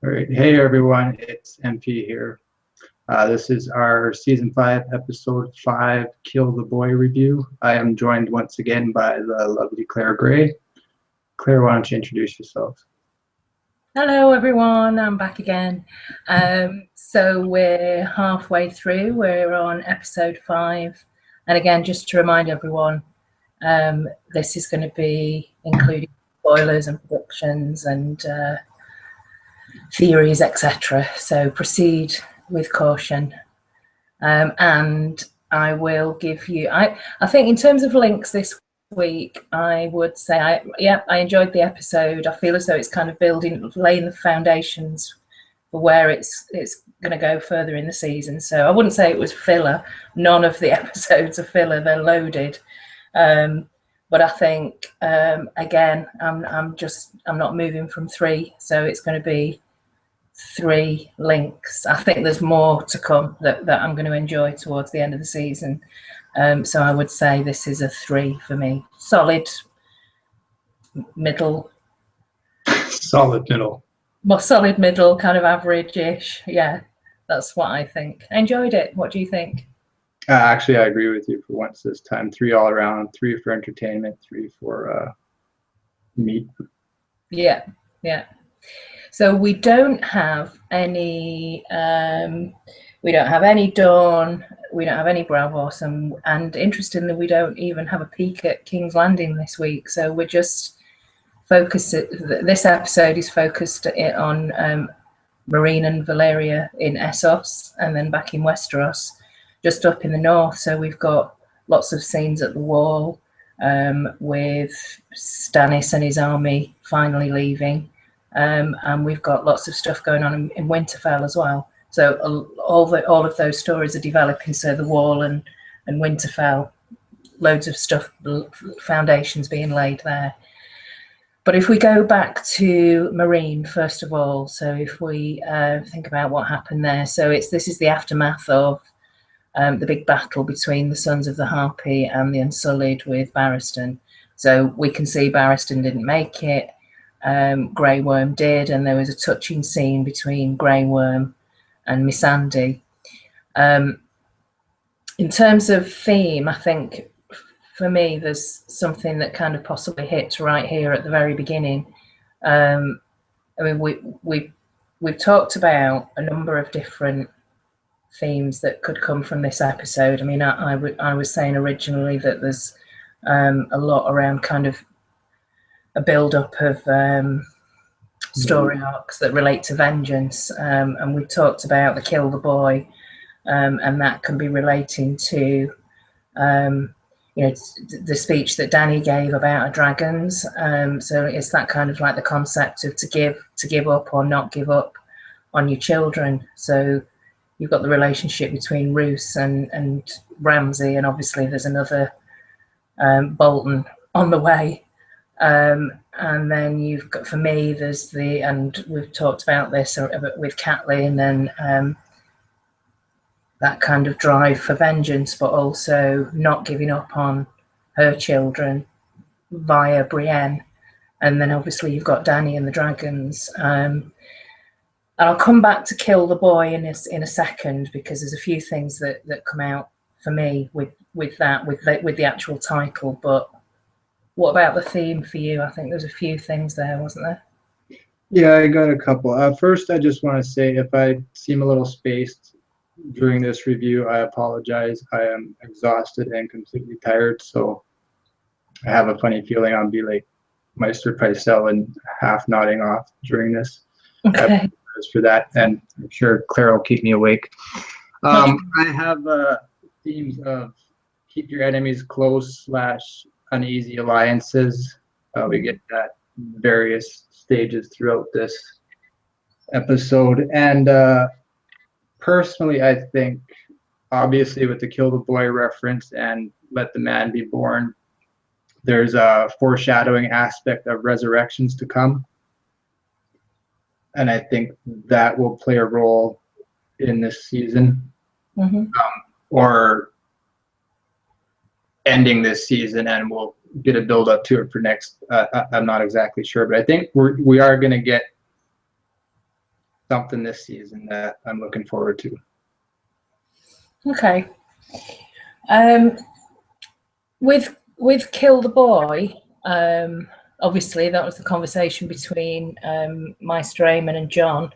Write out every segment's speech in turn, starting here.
All right. Hey, everyone. It's MP here. This is our Season 5, Episode 5, Kill the Boy review. I am joined once again by the lovely Clare Gray. Clare, why don't you introduce yourself? Hello, everyone. I'm back again. So we're halfway through. We're on Episode 5. And again, just to remind everyone, this is going to be including spoilers and predictions and theories, etc. So proceed with caution. And I will give you, I think in terms of links this week, I would say, I enjoyed the episode. I feel as though it's kind of laying the foundations for where it's going to go further in the season. So I wouldn't say it was filler. None of the episodes are filler. They're loaded. But I think, again, I'm not moving from 3. So it's going to be 3 links. I think there's more to come that I'm going to enjoy towards the end of the season. So I would say this is a 3 for me. Solid middle. Solid middle. Well, solid middle, kind of average-ish. Yeah, that's what I think. I enjoyed it. What do you think? Actually, I agree with you for once this time. 3 all around, 3 for entertainment, 3 for meat. Yeah. So we don't have any Dawn, we don't have any Bravos, and interestingly, we don't even have a peek at King's Landing this week. So we're just focused. This episode is focused on Marine and Valeria in Essos, and then back in Westeros, just up in the north. So we've got lots of scenes at the Wall with Stannis and his army finally leaving. And we've got lots of stuff going on in Winterfell as well. So all of those stories are developing. So the Wall and Winterfell, loads of stuff, foundations being laid there. But if we go back to Marine, first of all, so if we think about what happened there, so this is the aftermath of the big battle between the Sons of the Harpy and the Unsullied with Barristan. So we can see Barristan didn't make it. Grey Worm did, and there was a touching scene between Grey Worm and Missandei. In terms of theme, I think for me there's something that kind of possibly hits right here at the very beginning. I mean, we've talked about a number of different themes that could come from this episode. I mean, I was saying originally that there's a lot around kind of a build-up of story arcs that relate to vengeance, and we talked about the Kill the Boy, and that can be relating to the speech that Danny gave about our dragons. So it's that kind of like the concept of to give up or not give up on your children. So you've got the relationship between Roose and Ramsay, and obviously there's another Bolton on the way. And then you've got, for me, there's and we've talked about this with Catelyn, and that kind of drive for vengeance, but also not giving up on her children via Brienne. And then obviously you've got Dany and the dragons. And I'll come back to Kill the Boy in a second, because there's a few things that come out for me with the actual title. But what about the theme for you? I think there's a few things there, wasn't there? Yeah, I got a couple. First, I just want to say if I seem a little spaced during this review, I apologize. I am exhausted and completely tired, so I have a funny feeling I'll be like Meister Pycelle and half nodding off during this. Okay. I apologize for that, and I'm sure Claire will keep me awake. I have themes of keep your enemies close / uneasy alliances. We get that various stages throughout this episode, and personally I think obviously with the Kill the Boy reference and Let the Man Be Born, there's a foreshadowing aspect of resurrections to come, and I think that will play a role in this season. Or ending this season, and we'll get a build up to it for next. I'm not exactly sure, but I think we are going to get something this season that I'm looking forward to. Okay. With Kill the Boy, obviously that was the conversation between Maester Aemon and John.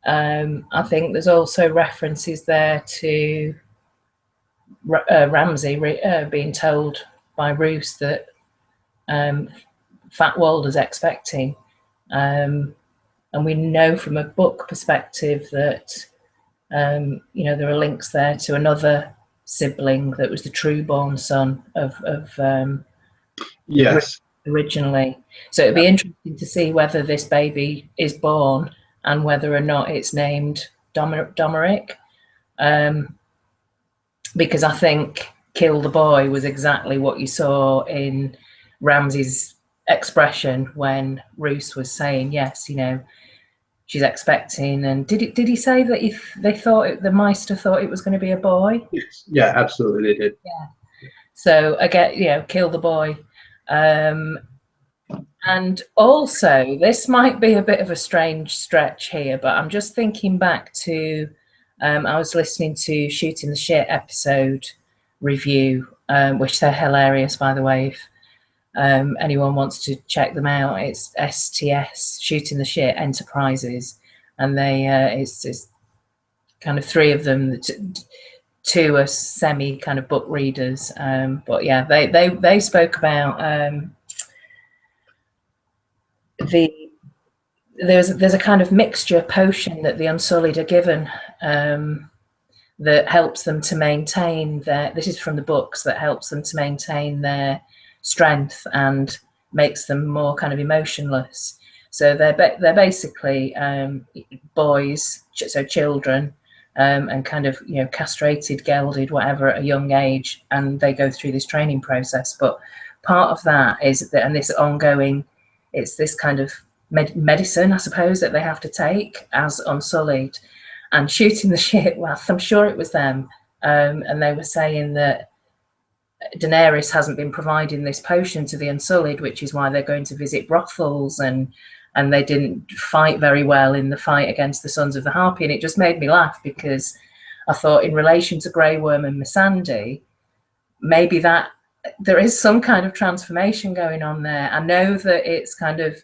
I think there's also references there to Ramsay being told by Roose that Fat Walder's expecting. And we know from a book perspective that, there are links there to another sibling that was the true-born son of Yes. Originally. So it'd be interesting to see whether this baby is born and whether or not it's named Domeric. Because I think Kill the Boy was exactly what you saw in Ramsay's expression when Roose was saying, yes, she's expecting. And did he say that if they thought the Maester thought it was going to be a boy? Yes. Yeah, absolutely, they did. Yeah. So again, Kill the Boy. And also, this might be a bit of a strange stretch here, but I'm just thinking back to, I was listening to Shooting the Shit episode review, which they're hilarious, by the way. If anyone wants to check them out, it's STS, Shooting the Shit Enterprises, and they it's kind of three of them. Two are semi kind of book readers, but yeah, they spoke about there's a kind of mixture potion that the Unsullied are given that helps them to maintain their. This is from the books, that helps them to maintain their strength and makes them more kind of emotionless. So they're basically boys, so children. And kind of castrated, gelded, whatever, at a young age, and they go through this training process. But part of that is that, and this ongoing, it's this kind of medicine, I suppose, that they have to take as Unsullied. And Shooting the Shit, well, I'm sure it was them, and they were saying that Daenerys hasn't been providing this potion to the Unsullied, which is why they're going to visit brothels, and they didn't fight very well in the fight against the Sons of the Harpy. And it just made me laugh, because I thought, in relation to Grey Worm and Missandei, maybe that there is some kind of transformation going on there. I know that it's kind of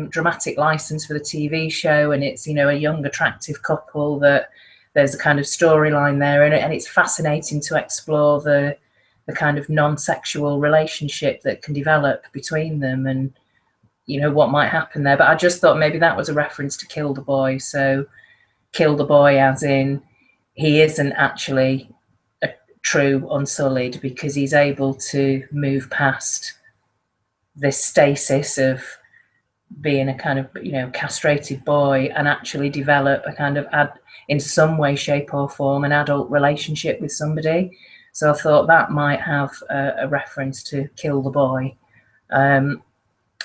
dramatic license for the TV show, and it's a young, attractive couple, that there's a kind of storyline there, and it's fascinating to explore the kind of non-sexual relationship that can develop between them, and what might happen there. But I just thought maybe that was a reference to Kill the Boy. So Kill the Boy as in he isn't actually a true Unsullied, because he's able to move past this stasis of being a kind of castrated boy and actually develop a kind of in some way, shape or form, an adult relationship with somebody. So I thought that might have a reference to Kill the Boy.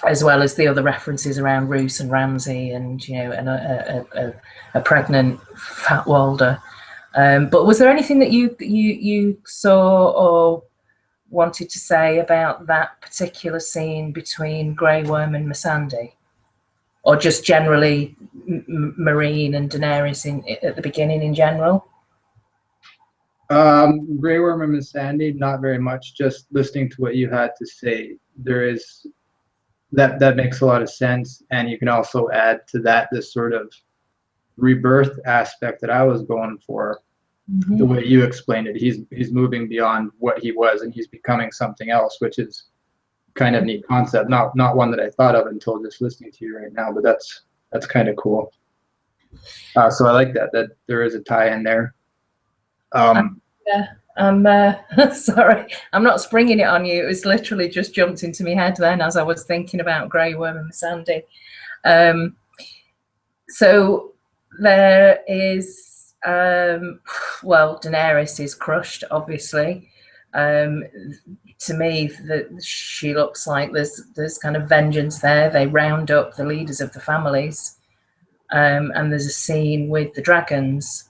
As well as the other references around Roose and Ramsay, and and a pregnant Fat Walder. But was there anything that you saw or wanted to say about that particular scene between Grey Worm and Missandei, or just generally Meereen and Daenerys at the beginning in general? Grey Worm and Missandei, not very much. Just listening to what you had to say, there is. That makes a lot of sense, and you can also add to that this sort of rebirth aspect that I was going for. Mm-hmm. The way you explained it, he's moving beyond what he was, and he's becoming something else, which is kind of a neat concept. Not one that I thought of until just listening to you right now, but that's kind of cool. So I like that there is a tie in there. Yeah. I'm sorry, I'm not springing it on you. It was literally just jumped into my head then as I was thinking about Grey Worm and Missandei. So there is, Daenerys is crushed, obviously. To me, she looks like there's kind of vengeance there. They round up the leaders of the families, and there's a scene with the dragons.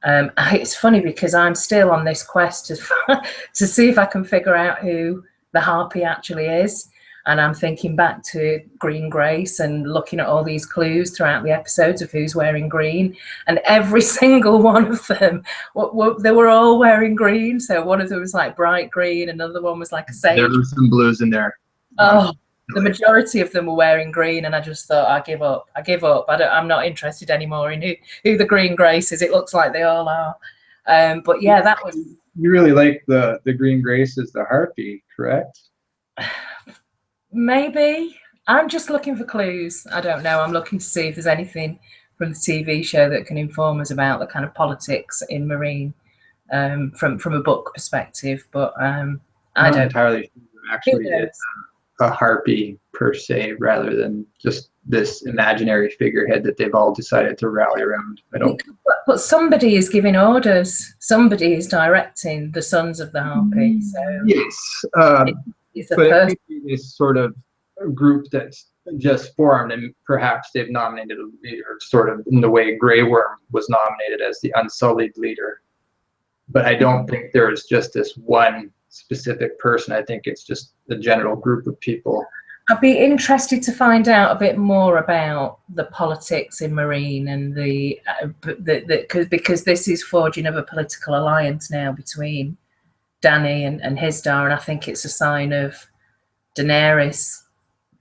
It's funny because I'm still on this quest to see if I can figure out who the Harpy actually is. And I'm thinking back to Green Grace and looking at all these clues throughout the episodes of who's wearing green, and every single one of them, they were all wearing green. So one of them was like bright green, another one was like a sage. There were some blues in there. Oh, the majority of them were wearing green, and I just thought, I give up. I'm not interested anymore in who the Green Grace is. It looks like they all are. But yeah, that was. You really like the Green Grace as the harpy, correct? Maybe. I'm just looking for clues. I don't know. I'm looking to see if there's anything from the TV show that can inform us about the kind of politics in Marine from a book perspective. But I don't entirely sure actually it's a harpy per se, rather than just this imaginary figurehead that they've all decided to rally around. But somebody is giving orders. Somebody is directing the Sons of the Harpy. So yes, it's a but person. it may be this sort of group that's just formed, and perhaps they've nominated a leader, sort of in the way Grey Worm was nominated as the unsullied leader. But I don't think there's just this one specific person. I think it's just a general group of people. I'd be interested to find out a bit more about the politics in Marine and because this is forging of a political alliance now between Dany and Hisdar, and I think it's a sign of Daenerys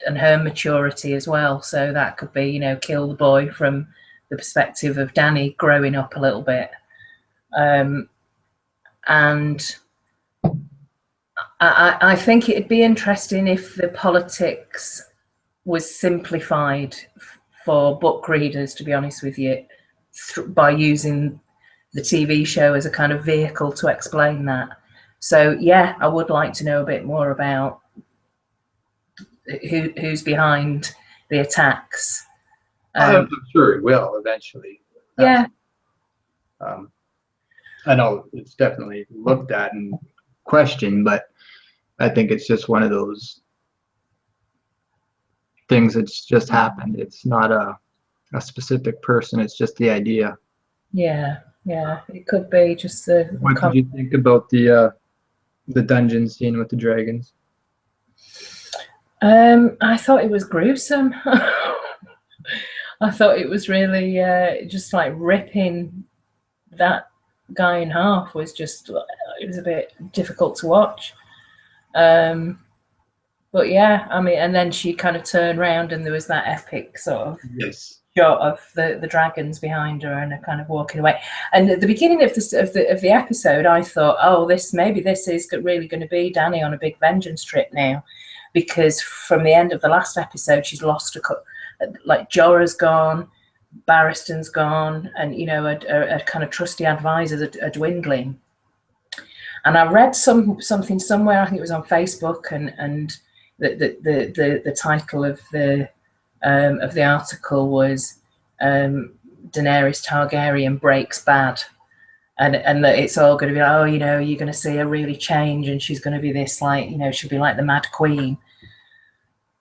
and her maturity as well. So that could be, you know, kill the boy from the perspective of Dany growing up a little bit. And I think it'd be interesting if the politics was simplified for book readers, to be honest with you, by using the TV show as a kind of vehicle to explain that. So yeah, I would like to know a bit more about who's behind the attacks. I'm sure it will eventually. Yeah. I know it's definitely looked at and questioned, but I think it's just one of those things that's just happened. It's not a specific person. It's just the idea. Yeah, it could be just the. What did you think about the dungeon scene with the dragons? I thought it was gruesome. I thought it was really just like ripping that guy in half was just, it was a bit difficult to watch. But yeah, I mean, and then she kind of turned around and there was that epic sort of shot of the dragons behind her and her kind of walking away. And at the beginning of the episode, I thought, oh, maybe this is really going to be Dany on a big vengeance trip now, because from the end of the last episode, she's lost like Jorah's gone, Barristan's gone, and you know, a kind of trusty advisors are dwindling. And I read something somewhere, I think it was on Facebook, and the title of the article was Daenerys Targaryen breaks bad, and that it's all going to be like, oh, you know, you're going to see her really change, and she's going to be this, like, you know, she'll be like the Mad Queen.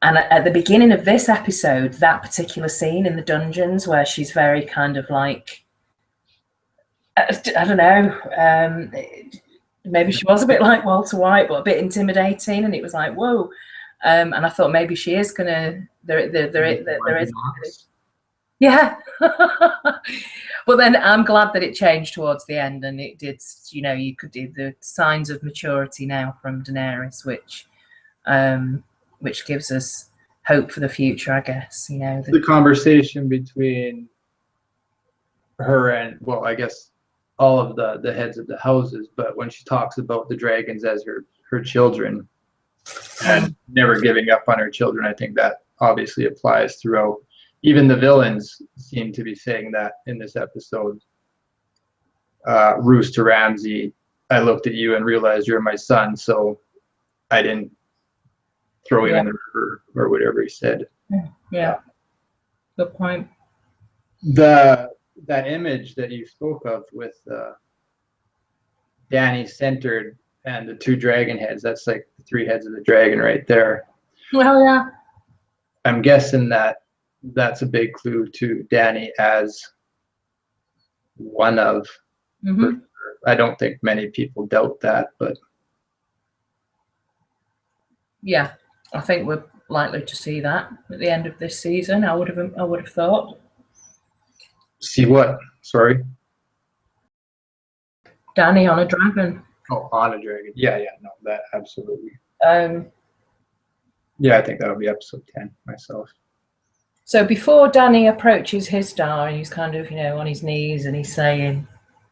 And at the beginning of this episode, that particular scene in the dungeons where she's very kind of like, I don't know, maybe she was a bit like Walter White, but a bit intimidating, and it was like, whoa. And I thought maybe she is gonna. There is. Yeah. Well, then I'm glad that it changed towards the end, and it did. You know, you could do the signs of maturity now from Daenerys, which gives us hope for the future, I guess. You know, the conversation between her and, well, I guess all of the heads of the houses, but when she talks about the dragons as her children and never giving up on her children, I think that obviously applies throughout. Even the villains seem to be saying that in this episode. Roose to Ramsay, I looked at you and realized you're my son, so I didn't throw you in the river, or whatever he said. Yeah. Good point. That image that you spoke of with Dany centered and the two dragon heads, that's like the three heads of the dragon right there. Well, yeah. I'm guessing that's a big clue to Dany as one of. Mm-hmm. I don't think many people doubt that, but yeah, I think we're likely to see that at the end of this season. I would have thought. See what? Sorry. Dany on a dragon. Oh, on a dragon. Yeah, no, that absolutely. Yeah, I think that'll be episode 10 myself. So before Dany approaches his star, he's kind of, on his knees and he's saying,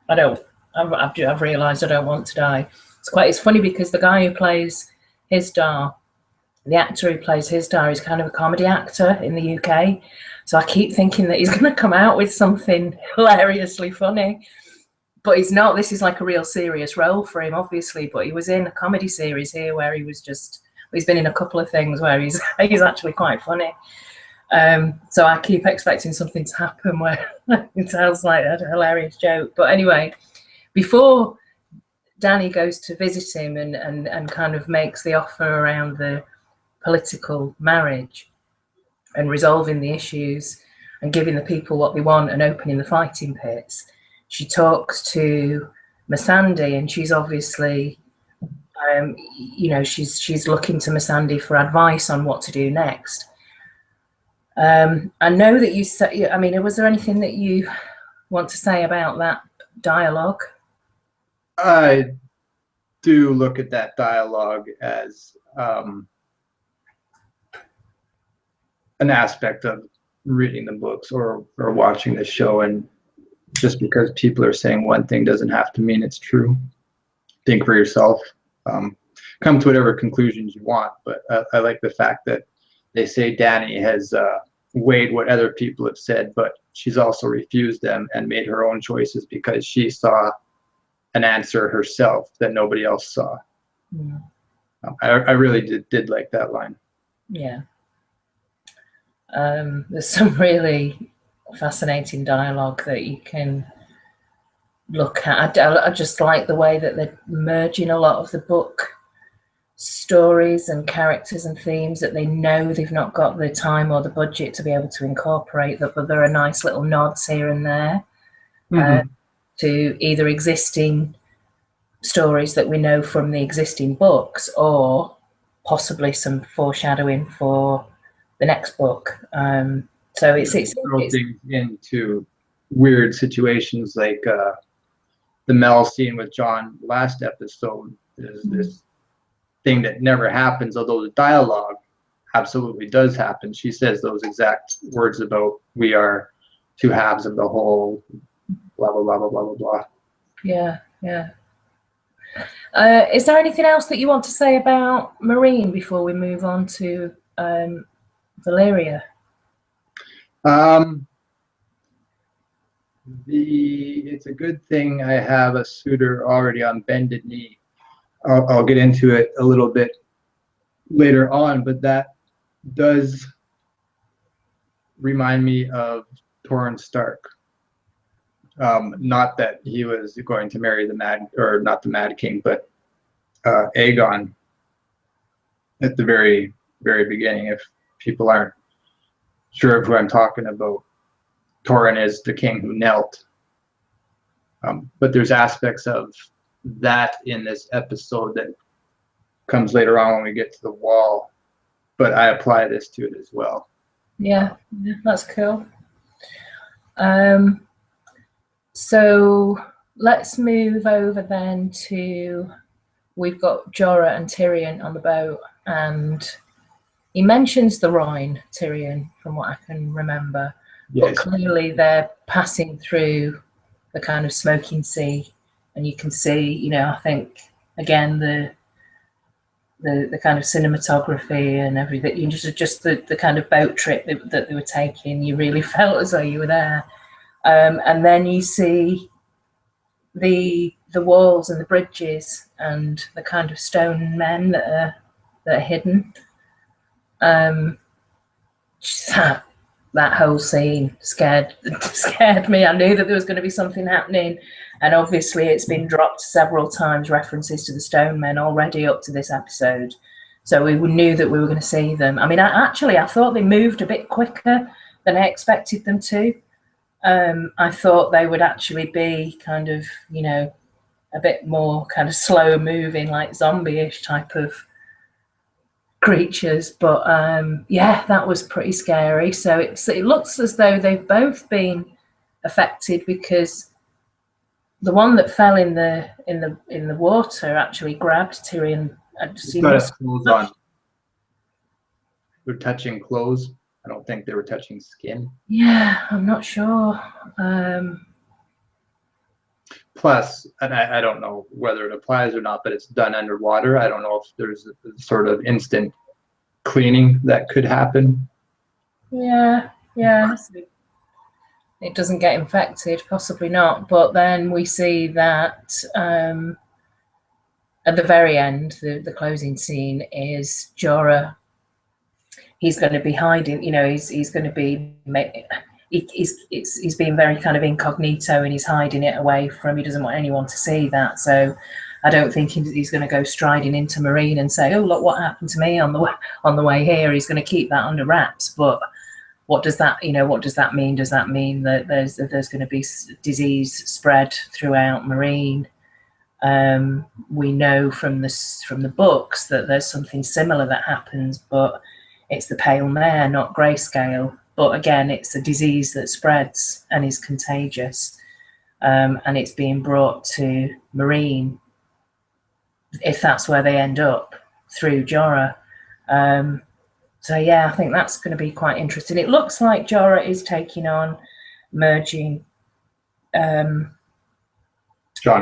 I've realised I don't want to die. It's funny because the guy who plays his star, the actor who plays his star, is kind of a comedy actor in the UK. So I keep thinking that he's going to come out with something hilariously funny. But he's not. This is like a real serious role for him, obviously. But he was in a comedy series here where he's been in a couple of things where he's actually quite funny. So I keep expecting something to happen where it sounds like a hilarious joke. But anyway, before Dany goes to visit him and kind of makes the offer around the political marriage and resolving the issues and giving the people what they want and opening the fighting pits, she talks to Missandei, and she's obviously, she's looking to Missandei for advice on what to do next. I know that you said, was there anything that you want to say about that dialogue? I do look at that dialogue as an aspect of reading the books or watching the show, and just because people are saying one thing doesn't have to mean it's true. Think for yourself. Come to whatever conclusions you want, but I like the fact that they say Dany has weighed what other people have said, but she's also refused them and made her own choices because she saw an answer herself that nobody else saw. Yeah. I really did like that line. Yeah. There's some really fascinating dialogue that you can look at. I just like the way that they're merging a lot of the book stories and characters and themes that they know they've not got the time or the budget to be able to incorporate, but there are nice little nods here and there to either existing stories that we know from the existing books or possibly some foreshadowing for the next book. So it's things into weird situations like the Mel scene with John last episode. There's this thing that never happens, although the dialogue absolutely does happen. She says those exact words about we are two halves of the whole, blah, blah, blah, blah, blah, blah, blah. Yeah. Is there anything else that you want to say about Meereen before we move on to Valyria? It's a good thing I have a suitor already on bended knee. I'll get into it a little bit later on, but that does remind me of Torrhen Stark. Not that he was going to marry not the Mad King, but Aegon at the very, very beginning. If people aren't sure of who I'm talking about, Torrhen is the king who knelt. But there's aspects of that in this episode that comes later on when we get to the wall, but I apply this to it as well. Yeah, that's cool. So let's move over then to, we've got Jorah and Tyrion on the boat, and he mentions the Rhine, Tyrion, from what I can remember. Yes. But clearly they're passing through the kind of smoking sea, and you can see, I think, again, the kind of cinematography and everything, just the kind of boat trip that they were taking, you really felt as though you were there. And then you see the walls and the bridges and the kind of stone men that are hidden. That whole scene scared me. I knew that there was going to be something happening, and obviously it's been dropped several times, references to the stone men already up to this episode, so we knew that we were going to see them. I mean, I thought they moved a bit quicker than I expected them to. I thought they would actually be kind of, a bit more kind of slow moving, like zombie-ish type of creatures. But yeah, that was pretty scary. So it looks as though they've both been affected, because the one that fell in the water actually grabbed Tyrion. He's got his clothes on. They're touching clothes. I don't think they were touching skin. Yeah, I'm not sure. Plus, and I don't know whether it applies or not, but it's done underwater. I don't know if there's a sort of instant cleaning that could happen. Yeah. It doesn't get infected, possibly not. But then we see that at the very end, the closing scene is Jorah. He's going to be hiding. You know, he's going to be. He's being very kind of incognito, and he's hiding it away from. He doesn't want anyone to see that. So I don't think he's going to go striding into Meereen and say, "Oh, look what happened to me on the way here." He's going to keep that under wraps. But what does that, what does that mean? Does that mean that there's going to be disease spread throughout Meereen? We know from the books that there's something similar that happens, but it's the pale mare, not grayscale. But again, it's a disease that spreads and is contagious, and it's being brought to Meereen, if that's where they end up, through Jorah. So yeah, I think that's going to be quite interesting. It looks like Jorah is taking on, merging John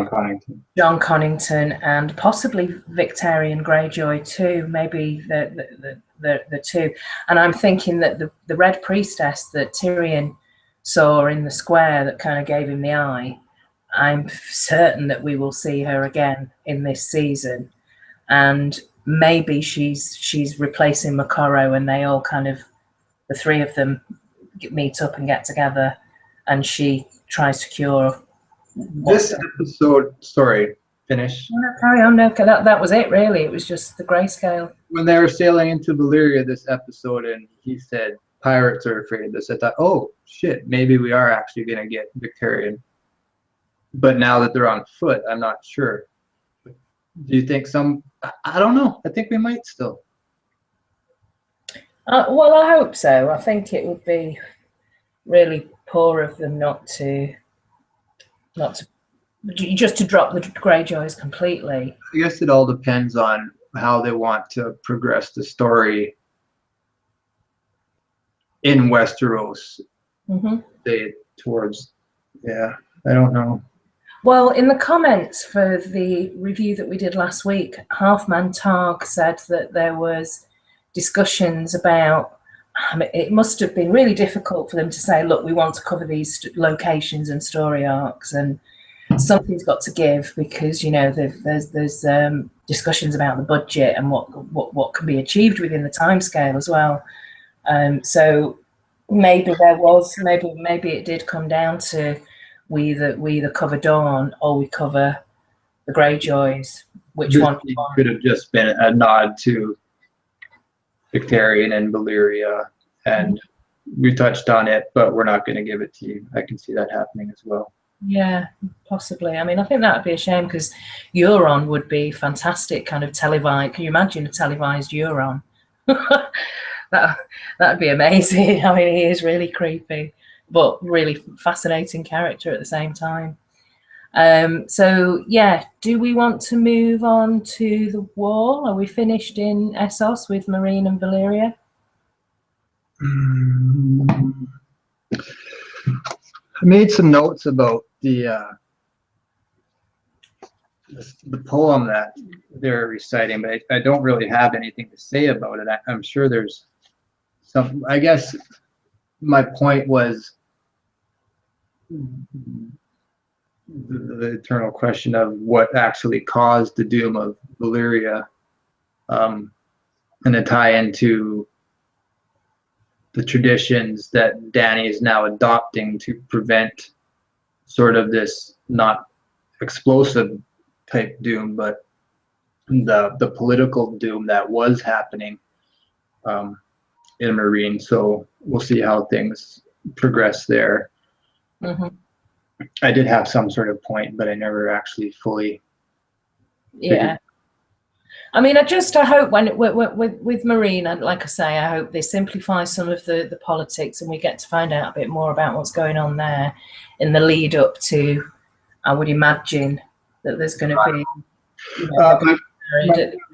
Connington and possibly Victarion Greyjoy too. Maybe the two. And I'm thinking that the Red Priestess that Tyrion saw in the square that kind of gave him the eye, I'm certain that we will see her again in this season. And maybe she's replacing Makoro, and they all kind of, the three of them, meet up and get together, and she tries to cure. This episode, sorry, finish. No, carry on. No, that was it really. It was just the grayscale. When they were sailing into Valyria this episode, and he said pirates are afraid of this, I thought, oh shit, maybe we are actually gonna get Victarion. But now that they're on foot, I'm not sure. Do you think some? I don't know. I think we might still. Well, I hope so. I think it would be really poor of them not to just to drop the Greyjoys completely. I guess it all depends on how they want to progress the story in Westeros. Towards, yeah, I don't know. Well, in the comments for the review that we did last week, Halfman Targ said that there was discussions about, it must have been really difficult for them to say, look, we want to cover these locations and story arcs, and something's got to give, because there's discussions about the budget and what can be achieved within the timescale as well. So maybe it did come down to we either cover Dawn or we cover the Greyjoys. Which one could have just been a nod to Victarion and Valyria, and we touched on it, but we're not going to give it to you. I can see that happening as well. Yeah, possibly. I mean, I think that would be a shame, because Euron would be fantastic, kind of televised. Can you imagine a televised Euron? That'd be amazing. I mean, he is really creepy, but really fascinating character at the same time. So yeah, do we want to move on to the Wall? Are we finished in Essos with Meereen and Valyria? I made some notes about the poem that they're reciting, but I don't really have anything to say about it. I'm sure there's some. I guess my point was the eternal question of what actually caused the doom of Valyria, and the tie into the traditions that Dany is now adopting to prevent sort of this not explosive type doom, but the political doom that was happening in Meereen. So we'll see how things progress there. I did have some sort of point, but I never actually fully. Yeah. I mean, I hope with Marina, like I say, I hope they simplify some of the politics and we get to find out a bit more about what's going on there in the lead up to, I would imagine that there's going to be, you know,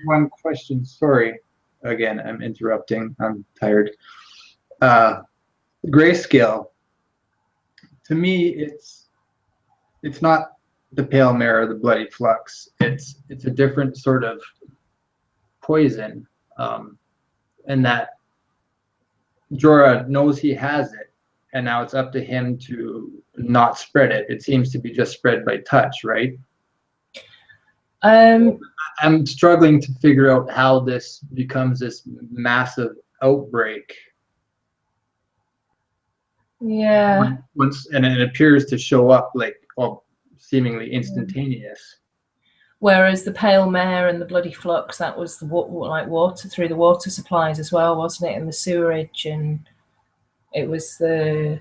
one question, sorry, again, I'm interrupting, I'm tired. Grayscale, to me, it's not the pale mare or the bloody flux. It's a different sort of poison, and that Jorah knows he has it, and now it's up to him to not spread it. It seems to be just spread by touch, right? I'm struggling to figure out how this becomes this massive outbreak. Yeah. And it appears to show up like, well, seemingly instantaneous. Whereas the pale mare and the bloody flux, that was like water through the water supplies as well, wasn't it? And the sewerage, and it was the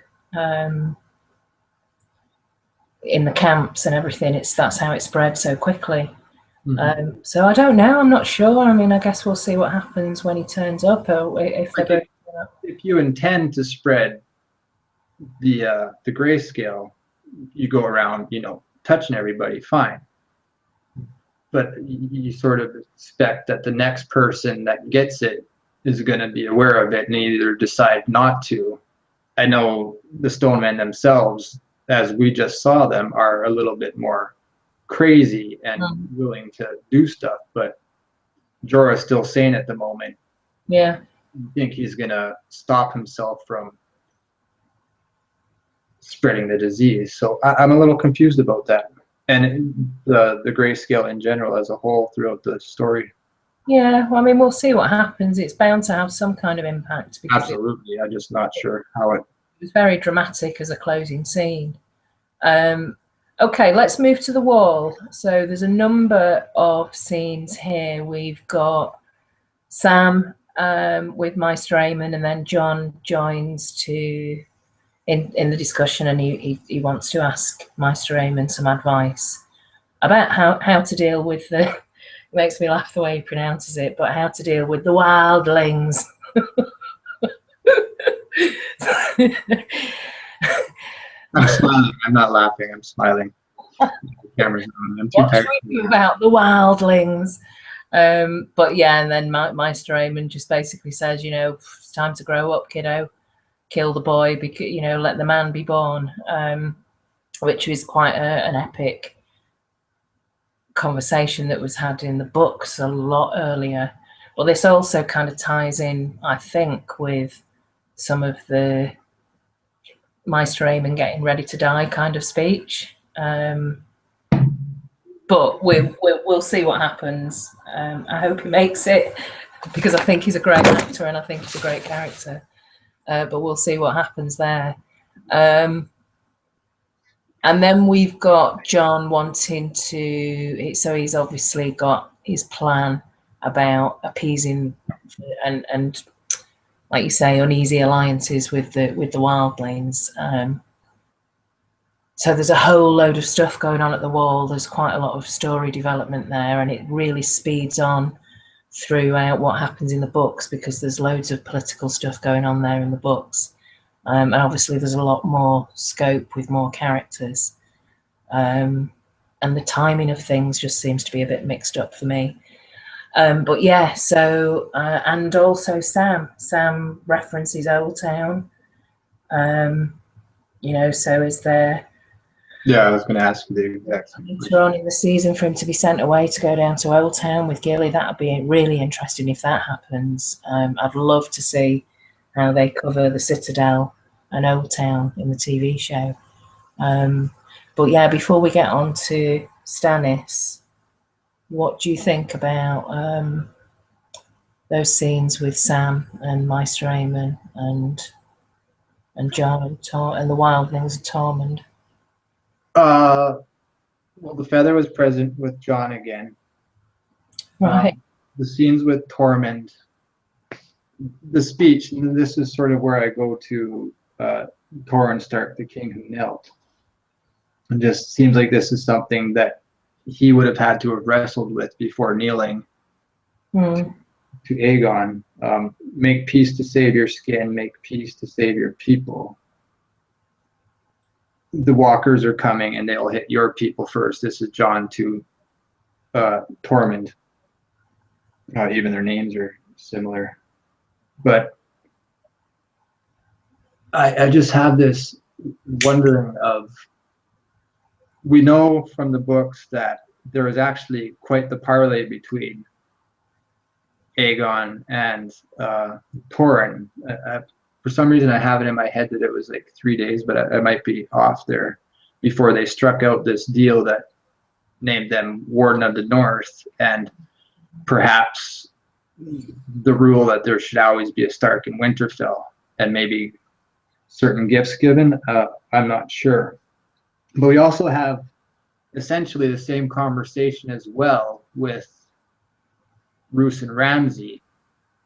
in the camps and everything. That's how it spread so quickly. Mm-hmm. So I don't know. I'm not sure. I mean, I guess we'll see what happens when he turns up, or if you intend to spread the grayscale, you go around, you know, touching everybody, fine. But you sort of expect that the next person that gets it is going to be aware of it and either decide not to. I know the Stonemen themselves, as we just saw them, are a little bit more crazy and willing to do stuff, but Jorah's still sane at the moment. Yeah. I think he's going to stop himself from spreading the disease. So I'm a little confused about that. And the grayscale in general as a whole throughout the story. Yeah, well, I mean, we'll see what happens. It's bound to have some kind of impact. Because absolutely. I'm just not sure how it was very dramatic as a closing scene. Okay, let's move to the wall. So there's a number of scenes here. We've got Sam with Maester Aemon, and then Jon joins in the discussion, and he wants to ask Maester Aemon some advice about how to deal with the, it makes me laugh the way he pronounces it, but how to deal with the wildlings. I'm smiling. I'm not laughing. I'm smiling. The camera's on. I'm too tired. About the wildlings. But yeah, and then Maester Aemon just basically says, you know, it's time to grow up, kiddo. Kill the boy, because, you know, let the man be born, which is quite an epic conversation that was had in the books a lot earlier. Well, this also kind of ties in, I think, with some of the Maester Aemon getting ready to die kind of speech. But we'll see what happens. I hope he makes it, because I think he's a great actor and I think he's a great character. But we'll see what happens there. And then we've got Jon wanting to, so he's obviously got his plan about appeasing and like you say, uneasy alliances with the wildlings. So there's a whole load of stuff going on at the wall. There's quite a lot of story development there, and it really speeds on throughout what happens in the books, because there's loads of political stuff going on there in the books, and obviously there's a lot more scope with more characters, and the timing of things just seems to be a bit mixed up for me, but yeah. So and also Sam references Old Town, you know, so is there, yeah, I was going to ask you the exact same later on in the season for him to be sent away to go down to Old Town with Gilly. That would be really interesting if that happens. I'd love to see how they cover the Citadel and Old Town in the TV show. But yeah, before we get on to Stannis, what do you think about those scenes with Sam and Maester Aemon and Jon and the wildlings of Tormund? Well, the feather was present with Jon again. Right. The scenes with Tormund, the speech, and this is sort of where I go to Torrhen Stark, the king who knelt. It just seems like this is something that he would have had to have wrestled with before kneeling. to Aegon. Make peace to save your skin, make peace to save your people. The walkers are coming and they'll hit your people first. This is Jon to Tormund. Even their names are similar. But I just have this wondering of, we know from the books that there is actually quite the parley between Aegon and Torrhen. For some reason, I have it in my head that it was like 3 days, but I might be off there, before they struck out this deal that named them Warden of the North, and perhaps the rule that there should always be a Stark in Winterfell, and maybe certain gifts given. I'm not sure. But we also have essentially the same conversation as well with Roose and Ramsay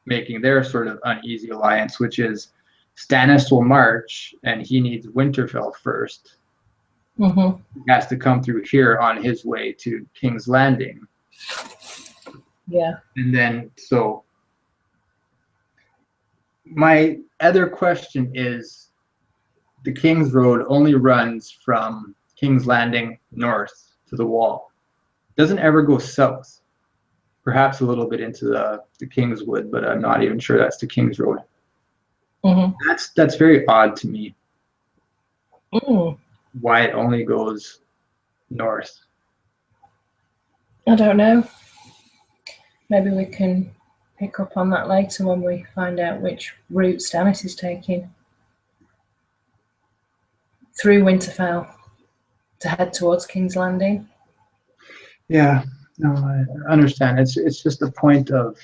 making their sort of uneasy alliance, which is Stannis will march and he needs Winterfell first. He has to come through here on his way to King's Landing. Yeah. And then, so my other question is, the King's Road only runs from King's Landing north to the Wall. Doesn't ever go south. Perhaps a little bit into the Kingswood, but I'm not even sure that's the King's Road. That's very odd to me. Why it only goes north. I don't know. Maybe we can pick up on that later when we find out which route Stannis is taking through Winterfell to head towards King's Landing. Yeah, no, I understand. It's just a point of,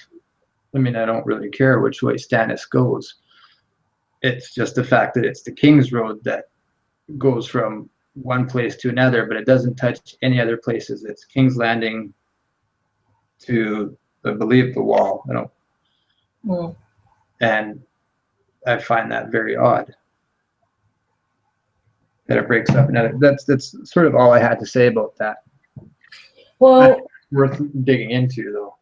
I mean, I don't really care which way Stannis goes. It's just the fact that it's the King's Road that goes from one place to another, but it doesn't touch any other places. It's King's Landing to, I believe, the Wall. And I find that very odd that it breaks up another. That's sort of all I had to say about that. Well, worth digging into, though.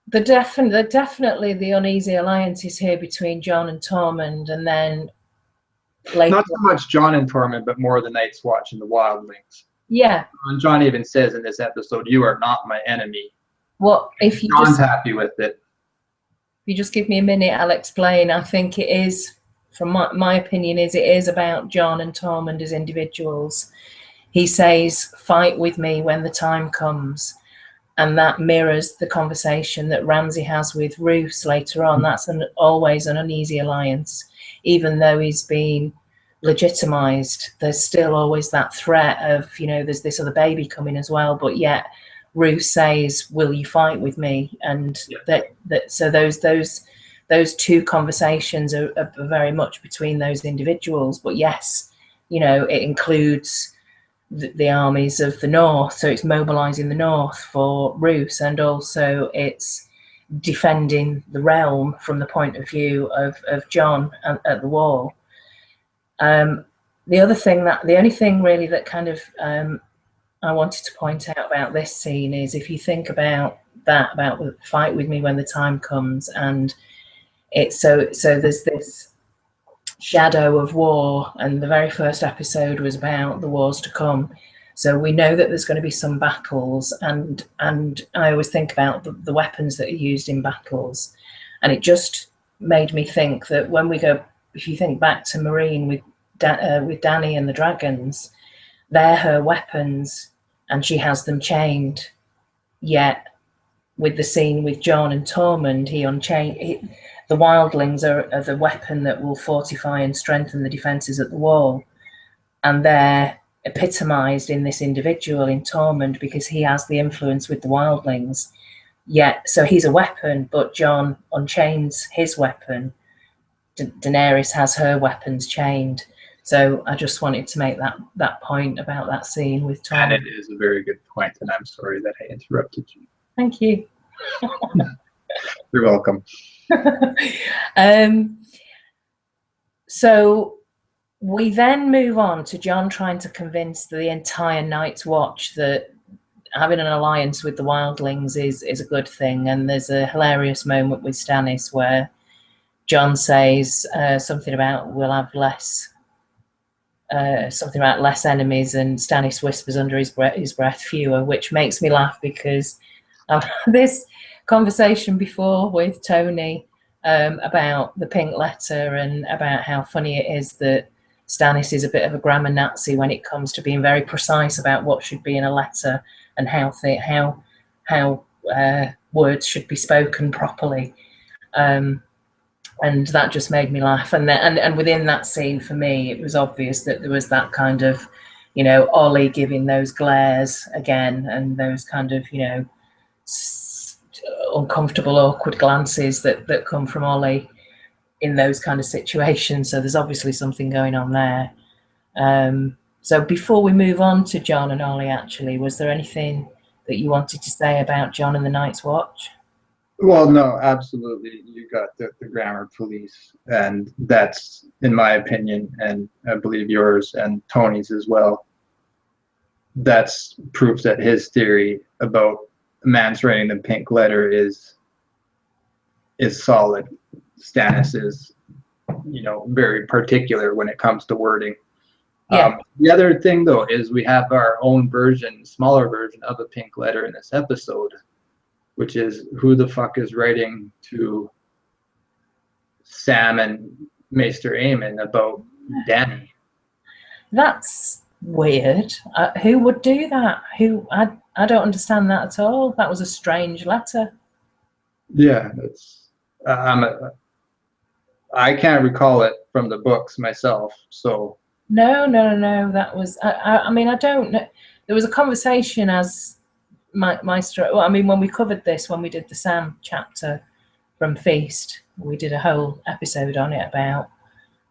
Definitely the uneasy alliance is here between Jon and Tormund, and then later, not so much Jon and Tormund, but more the Night's Watch and the Wildlings. Yeah. And Jon even says in this episode, "You are not my enemy." Well, if you Jon's happy with it. If you just give me a minute, I'll explain. I think it is, from my opinion, it is about Jon and Tormund as individuals. He says, "Fight with me when the time comes." And that mirrors the conversation that Ramsay has with Roose later on. That's always an uneasy alliance. Even though he's been legitimized, there's still always that threat of, there's this other baby coming as well. But yet Roose says, "Will you fight with me?" And so those two conversations are very much between those individuals. But yes, it includes the armies of the north, so it's mobilizing the north for Roose, and also it's defending the realm from the point of view of Jon at the Wall. The only thing really that kind of I wanted to point out about this scene is, if you think about fight with me when the time comes, and it's so there's this shadow of war, and the very first episode was about the wars to come, so we know that there's going to be some battles, and I always think about the weapons that are used in battles, and it just made me think that when we go, if you think back to Meereen with Dany and the dragons, they're her weapons and she has them chained, yet with the scene with Jon and Tormund, he unchained. The wildlings are the weapon that will fortify and strengthen the defences at the Wall. And they're epitomised in this individual, in Tormund, because he has the influence with the wildlings. Yet, so he's a weapon, but Jon unchains his weapon. Daenerys has her weapons chained. So I just wanted to make that point about that scene with Tormund. And it is a very good point, and I'm sorry that I interrupted you. Thank you. You're welcome. So we then move on to Jon trying to convince the entire Night's Watch that having an alliance with the wildlings is a good thing. And there's a hilarious moment with Stannis where Jon says something about we'll have less enemies, and Stannis whispers under his breath fewer, which makes me laugh because this conversation before with Tony about the pink letter and about how funny it is that Stannis is a bit of a grammar Nazi when it comes to being very precise about what should be in a letter and how words should be spoken properly. And that just made me laugh. And within that scene, for me, it was obvious that there was that kind of, Ollie giving those glares again, and those kind of, uncomfortable, awkward glances that come from Ollie in those kind of situations. So there's obviously something going on there. So before we move on to Jon and Ollie, actually, was there anything that you wanted to say about Jon and the Night's Watch? Well, no, absolutely. You got the grammar police, and that's, in my opinion, and I believe yours and Tony's as well, that's proof that his theory about a man's writing the pink letter is solid. Stannis is, very particular when it comes to wording. Yeah. The other thing, though, is we have our own version, smaller version of a pink letter in this episode, which is who the fuck is writing to Sam and Maester Aemon about Dany. That's weird. Who would do that? I don't understand that at all. That was a strange letter. Yeah, it's I can't recall it from the books myself, so. No. That was. I mean, I don't know. There was a conversation as Maestro. Well, I mean, when we covered this, when we did the Sam chapter from Feast, we did a whole episode on it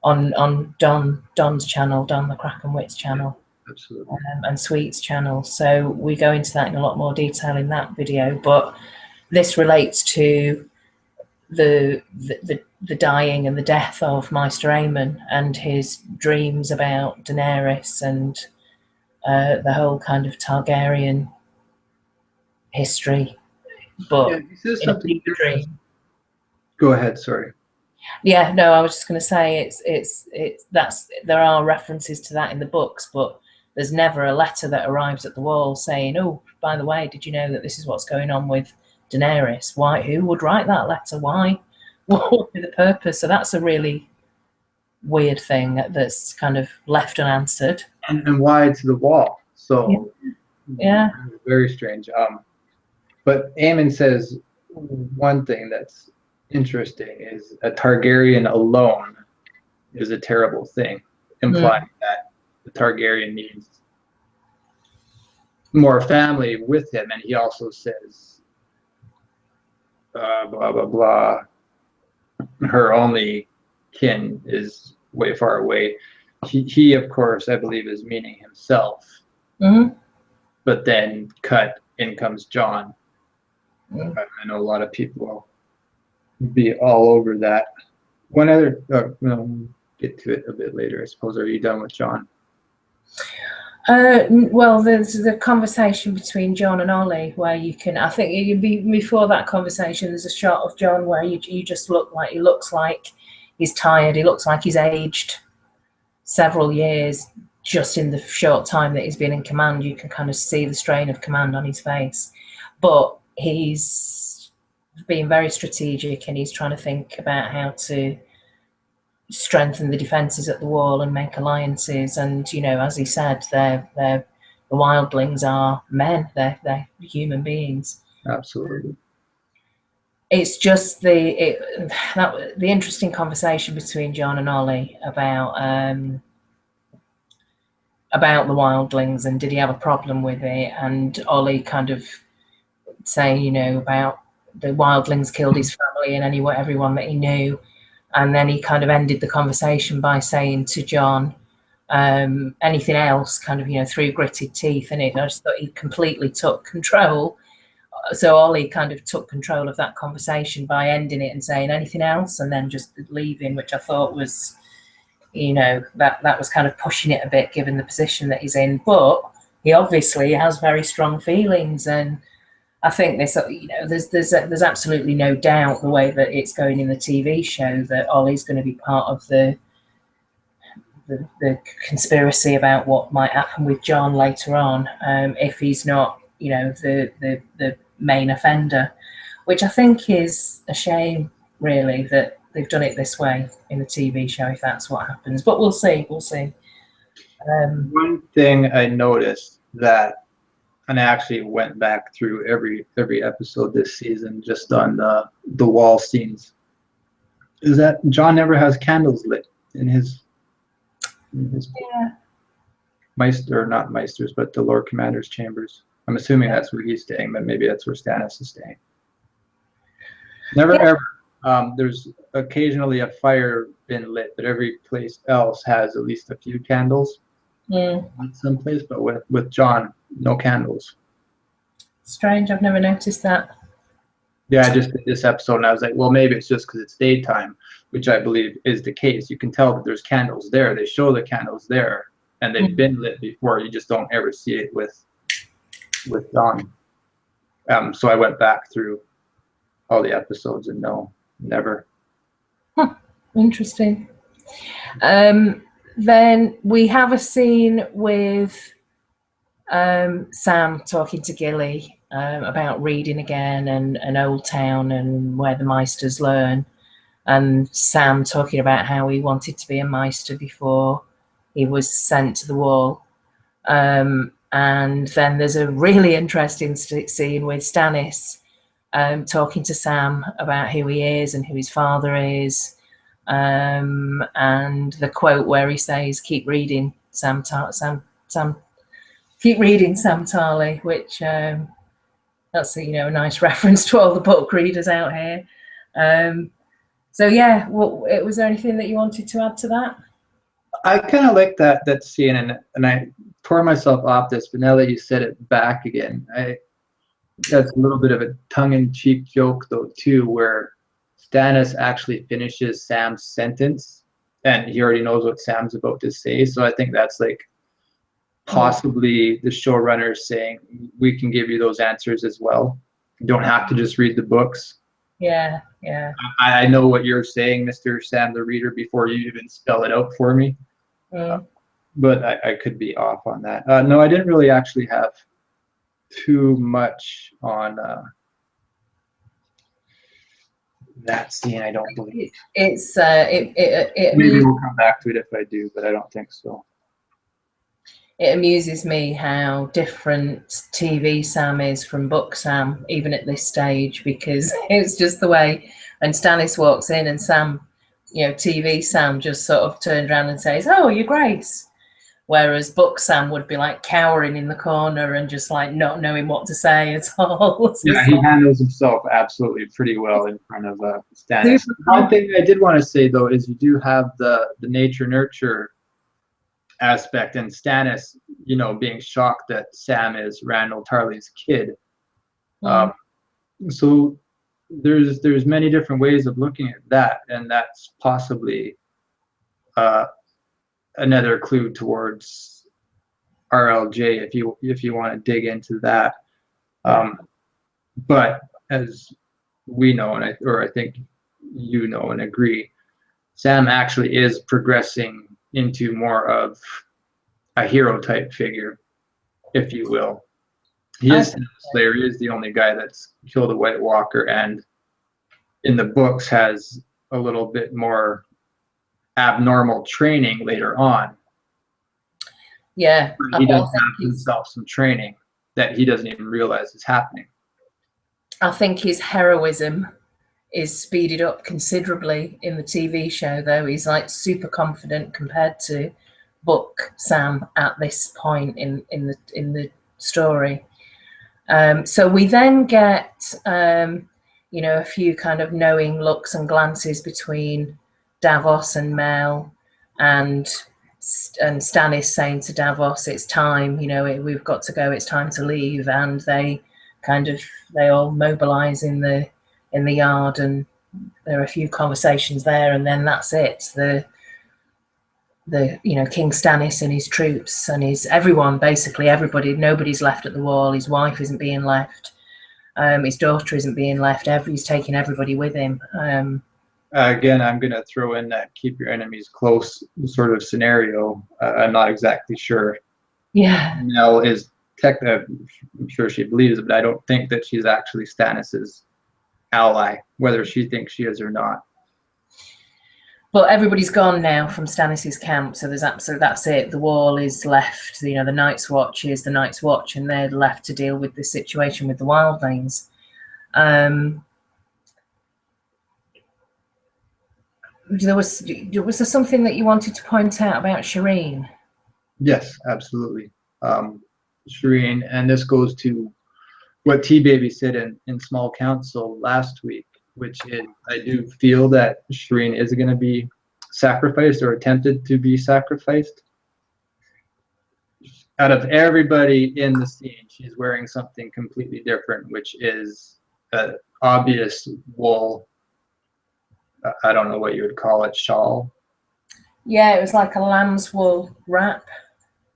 on Don's channel, Don the Kraken Wits channel. Absolutely. And Sweet's channel. So we go into that in a lot more detail in that video. But this relates to the dying and the death of Maester Aemon and his dreams about Daenerys and the whole kind of Targaryen history. But he says something different. dream. Go ahead, sorry. Yeah, no, I was just going to say there are references to that in the books, but there's never a letter that arrives at the wall saying, "Oh, by the way, did you know that this is what's going on with Daenerys? Why? Who would write that letter? Why? What would be the purpose?" So that's a really weird thing that's kind of left unanswered. And why to the wall? So yeah, very strange. But Aemon says one thing that's interesting is a Targaryen alone is a terrible thing, implying that the Targaryen needs more family with him. And he also says, blah, blah, blah, her only kin is way far away. He of course, I believe, is meaning himself. Mm-hmm. But then in comes Jon. I know a lot of people will be all over that. One other, get to it a bit later, I suppose. Are you done with Jon? Well, there's the conversation between Jon and Ollie where you can, I think before that conversation, there's a shot of Jon where you just he looks like he's tired. He looks like he's aged several years just in the short time that he's been in command. You can kind of see the strain of command on his face, but he's being very strategic and he's trying to think about how to strengthen the defenses at the wall and make alliances. And as he said, the wildlings are men. They're human beings. Absolutely. It's just the interesting conversation between Jon and Ollie about the wildlings and did he have a problem with it, and Ollie kind of saying about the wildlings killed his family and everyone that he knew. And then he kind of ended the conversation by saying to Jon, anything else, kind of, through gritted teeth. And I just thought he completely took control. So Ollie kind of took control of that conversation by ending it and saying anything else and then just leaving, which I thought was, that was kind of pushing it a bit given the position that he's in. But he obviously has very strong feelings, and I think this, there's absolutely no doubt the way that it's going in the TV show that Ollie's going to be part of the conspiracy about what might happen with John later on, if he's not, the main offender, which I think is a shame, really, that they've done it this way in the TV show, if that's what happens. But we'll see. One thing I noticed that, and I actually went back through every episode this season just on the wall scenes, is that John never has candles lit in his Meister, not Meisters, but the Lord Commander's chambers. I'm assuming that's where he's staying, but maybe that's where Stannis is staying. Never ever. There's occasionally a fire been lit, but every place else has at least a few candles. Someplace, but with John, no candles. Strange. I've never noticed that. Yeah, I just did this episode, and I was like, well, maybe it's just because it's daytime, which I believe is the case. You can tell that there's candles there. They show the candles there, and they've been lit before. You just don't ever see it with John. So I went back through all the episodes, and no, never. Interesting. Then we have a scene with Sam talking to Gilly about reading again and Old Town and where the Meisters learn, and Sam talking about how he wanted to be a Meister before he was sent to the wall. And then there's a really interesting scene with Stannis talking to Sam about who he is and who his father is, and the quote where he says, "Keep reading, Sam keep reading, Sam Tarly," which that's a nice reference to all the book readers out here. So yeah, was there anything that you wanted to add to that? I kind of like that scene, and I tore myself off this, but now that you said it back again, that's a little bit of a tongue-in-cheek joke though too, where Stannis actually finishes Sam's sentence, and he already knows what Sam's about to say. So I think that's like possibly the showrunner saying, we can give you those answers as well. You don't have to just read the books. Yeah. I know what you're saying, Mr. Sam the reader, before you even spell it out for me. But I could be off on that. No, I didn't really actually have too much on that scene. I don't believe it's maybe we'll come back to it if I do, but I don't think so. It amuses me how different TV Sam is from book Sam, even at this stage, because it's just the way when Stannis walks in and Sam, TV Sam just sort of turns around and says, "Oh, Your Grace," whereas book Sam would be like cowering in the corner and just like not knowing what to say at all. Yeah, he handles himself absolutely pretty well in front of Stannis. One thing I did want to say though is you do have the nature nurture aspect, and Stannis, being shocked that Sam is Randall Tarley's kid. So there's many different ways of looking at that, and that's possibly another clue towards RLJ if you want to dig into that. But as we know, and I think you know and agree, Sam actually is progressing into more of a hero type figure, if you will. He is Slayer. He is the only guy that's killed a White Walker, and in the books has a little bit more abnormal training later on. Yeah, he does have himself some training that he doesn't even realize is happening. I think his heroism is speeded up considerably in the TV show, though. He's like super confident compared to book Sam at this point in the story. So we then get a few kind of knowing looks and glances between Davos and Mel, and Stannis saying to Davos, "It's time. We've got to go. It's time to leave." And they all mobilize in the yard, and there are a few conversations there, and then that's it. King Stannis and his troops and everyone, basically everybody, nobody's left at the wall. His wife isn't being left. His daughter isn't being left. He's taking everybody with him. Again, I'm going to throw in that keep your enemies close sort of scenario. I'm not exactly sure. Yeah. Nell is I'm sure she believes it, but I don't think that she's actually Stannis's ally, whether she thinks she is or not. Well, everybody's gone now from Stannis's camp, so that's it. The wall is left. The Night's Watch is the Night's Watch, and they're left to deal with the situation with the wildlings. Was there something that you wanted to point out about Shireen? Yes, absolutely. Shireen, and this goes to what T-Baby said in small council last week, which is I do feel that Shireen is going to be sacrificed or attempted to be sacrificed. Out of everybody in the scene, she's wearing something completely different, which is an obvious wool, I don't know what you would call it, shawl. Yeah, it was like a lamb's wool wrap.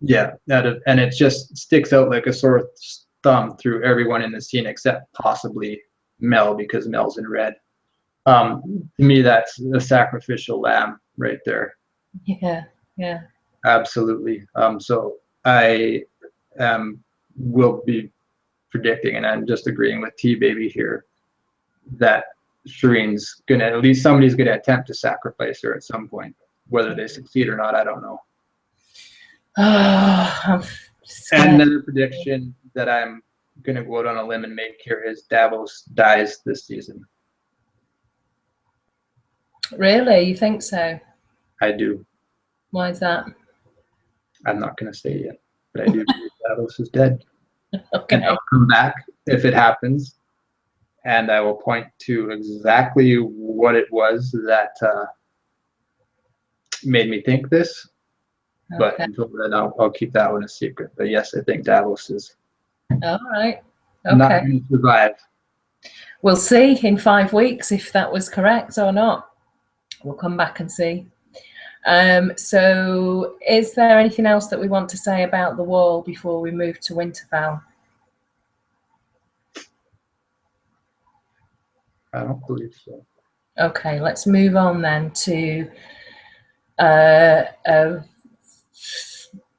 Yeah, and it just sticks out like a sore thumb through everyone in the scene except possibly Mel, because Mel's in red. To me, that's a sacrificial lamb right there. Yeah, yeah. Absolutely. So I will be predicting, and I'm just agreeing with T-Baby here, that Shireen's at least somebody's gonna attempt to sacrifice her at some point. Whether they succeed or not, I don't know. I'm And another prediction that I'm gonna go out on a limb and make here is Davos dies this season. Really? You think so? I do. Why is that? I'm not gonna say yet, but I do believe Davos is dead. Okay. And I'll come back if it happens, and I will point to exactly what it was that made me think this. Okay. But until then, I'll keep that one a secret. But yes, I think Davos is all right. Okay. not going to survive. We'll see in 5 weeks if that was correct or not. We'll come back and see. So is there anything else that we want to say about the wall before we move to Winterfell? I don't believe so. Okay, let's move on then to a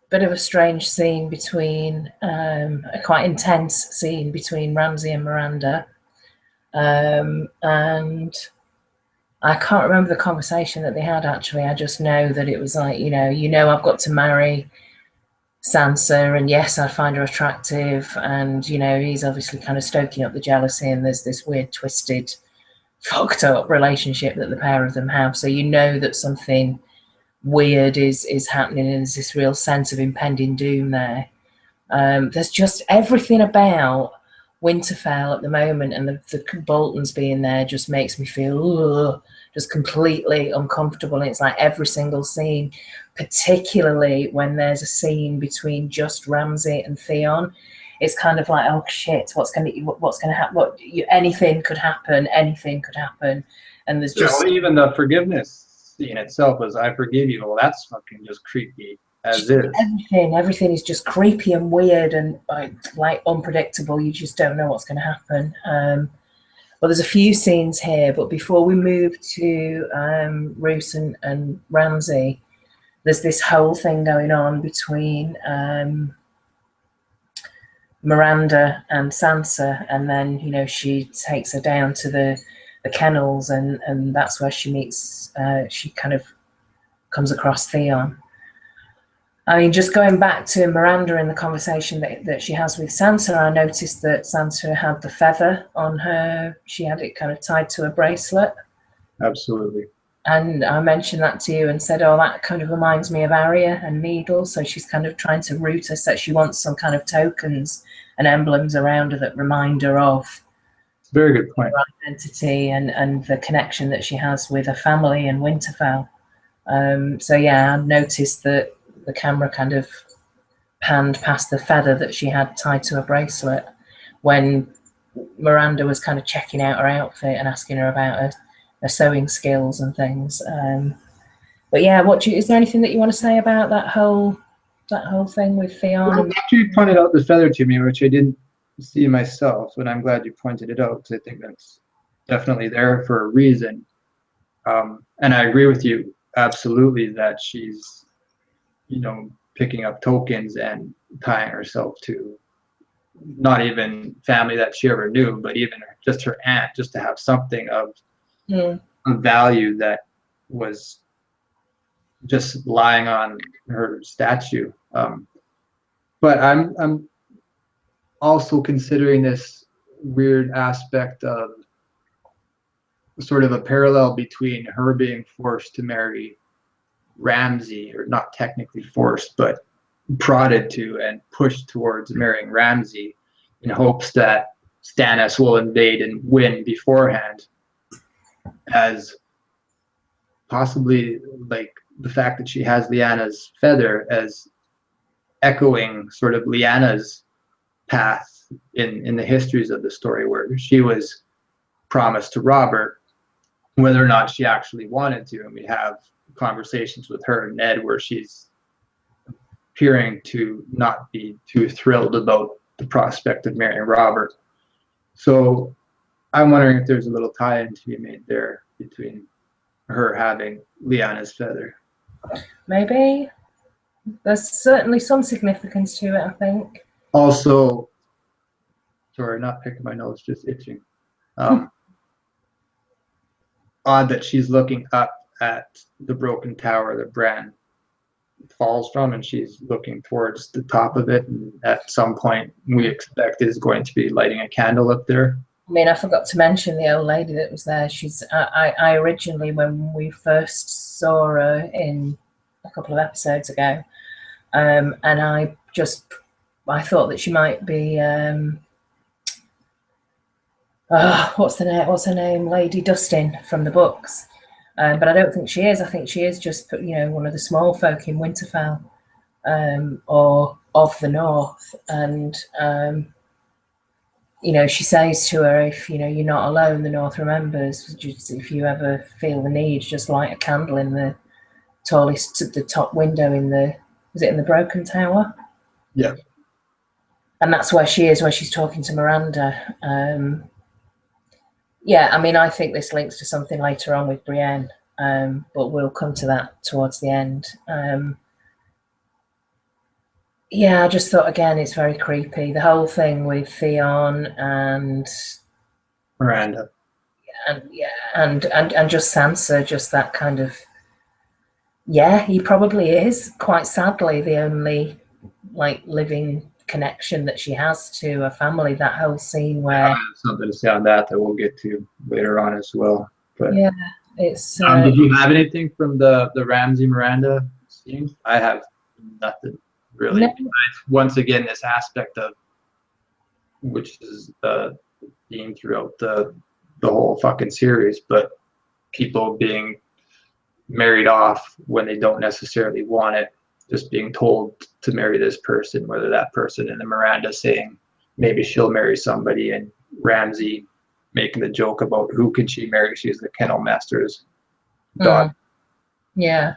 bit of a strange scene between, a quite intense scene between Ramsay and Miranda. And I can't remember the conversation that they had, actually. I just know that it was like, I've got to marry Sansa, and yes, I find her attractive, and he's obviously kind of stoking up the jealousy, and there's this weird, twisted, fucked up relationship that the pair of them have. So that something weird is happening, and there's this real sense of impending doom there. There's just everything about Winterfell at the moment, and the Boltons being there just makes me feel just completely uncomfortable. And it's like every single scene, particularly when there's a scene between just Ramsay and Theon, it's kind of like, oh shit, what's going to happen? Anything could happen. And there's just even the forgiveness scene itself was, I forgive you. Well, that's fucking just creepy as is. Everything is just creepy and weird and like unpredictable. You just don't know what's going to happen. Well, there's a few scenes here, but before we move to Roose and Ramsay, there's this whole thing going on between Miranda and Sansa, and then she takes her down to the kennels, and that's where she meets. She kind of comes across Theon. I mean, just going back to Miranda in the conversation that she has with Sansa, I noticed that Sansa had the feather on her. She had it kind of tied to a bracelet. Absolutely. And I mentioned that to you and said, oh, that kind of reminds me of Arya and Needle. So she's kind of trying to root us, that she wants some kind of tokens and emblems around her that remind her of very good point. Her identity and the connection that she has with her family in Winterfell. So yeah, I noticed that the camera kind of panned past the feather that she had tied to a bracelet when Miranda was kind of checking out her outfit and asking her about her sewing skills and things. But yeah, is there anything that you want to say about that whole thing with Theon? Well, after you pointed out the feather to me, which I didn't see myself, and I'm glad you pointed it out, because I think that's definitely there for a reason. And I agree with you absolutely that she's, picking up tokens and tying herself to not even family that she ever knew, but even just her aunt, just to have something of value that was just lying on her statue. But I'm also considering this weird aspect of sort of a parallel between her being forced to marry Ramsay, or not technically forced, but prodded to and pushed towards marrying Ramsay in hopes that Stannis will invade and win beforehand, as possibly like the fact that she has Lyanna's feather as echoing sort of Lyanna's path in the histories of the story, where she was promised to Robert, whether or not she actually wanted to. And we have conversations with her and Ned where she's appearing to not be too thrilled about the prospect of marrying Robert. So I'm wondering if there's a little tie-in to be made there between her having Lyanna's feather. Maybe. There's certainly some significance to it, I think. Also, sorry, not picking my nose, just itching. Odd that she's looking up at the broken tower that Bran falls from, and she's looking towards the top of it, and at some point we expect is going to be lighting a candle up there. I mean, I forgot to mention the old lady that was there. I originally, when we first saw her in a couple of episodes ago, and I thought that she might be what's her name? Lady Dustin from the books. But I don't think she is. I think she is just, one of the small folk in Winterfell, or of the North. And, she says to her, if, you're not alone, the North remembers. If you ever feel the need, just light a candle in the top window was it in the Broken Tower? Yeah. And that's where she is, where she's talking to Miranda. Yeah, I mean, I think this links to something later on with Brienne, but we'll come to that towards the end. Yeah, I just thought, again, it's very creepy. The whole thing with Theon and Miranda. And just Sansa, just that kind of, yeah, he probably is, quite sadly, the only, living connection that she has to a family. That whole scene where I have something to say on that we'll get to later on as well. But yeah, it's did you have anything from the Ramsay Miranda scene? I have nothing really. No. Once again, this aspect of, which is the theme throughout the whole fucking series, but people being married off when they don't necessarily want it, just being told to marry this person, whether that person, and then Miranda saying maybe she'll marry somebody, and Ramsay making the joke about who can she marry? She's the kennel master's dog. Yeah.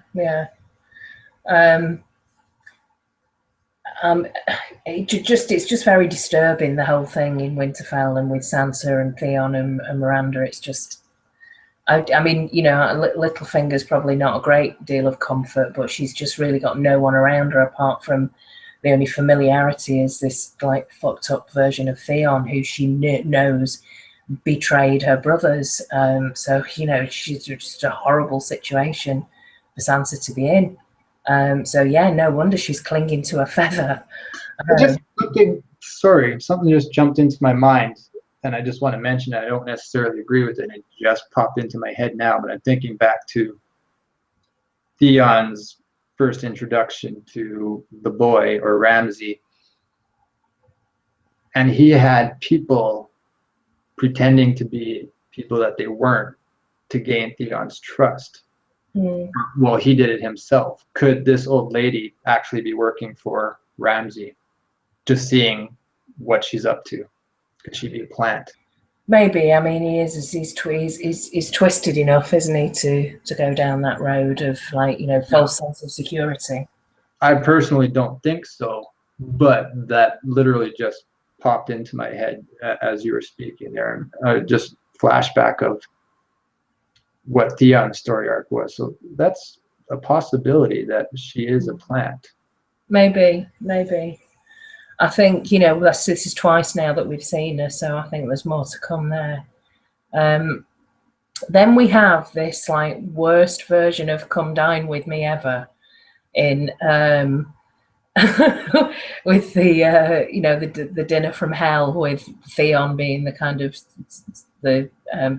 It's just very disturbing, the whole thing in Winterfell, and with Sansa and Theon and Miranda. It's just, I mean, Littlefinger's probably not a great deal of comfort, but she's just really got no one around her apart from the only familiarity is this fucked up version of Theon, who she knows betrayed her brothers. So she's just a horrible situation for Sansa to be in. So yeah, no wonder she's clinging to a feather. Something just jumped into my mind, and I just want to mention it. I don't necessarily agree with it. It just popped into my head now, but I'm thinking back to Theon's first introduction to the boy, or Ramsay, and he had people pretending to be people that they weren't to gain Theon's trust. Well, he did it himself. Could this old lady actually be working for Ramsay, just seeing what she's up to? Could she be a plant? Maybe. I mean, he's twisted enough, isn't he, to go down that road of, like, false sense of security. I personally don't think so, but that literally just popped into my head as you were speaking there. Just flashback of what Theon's story arc was. So that's a possibility that she is a plant. Maybe. I think, this is twice now that we've seen her, so I think there's more to come there. Then we have this, like, worst version of "Come Dine With Me" ever in with the dinner from hell, with Theon being the kind of the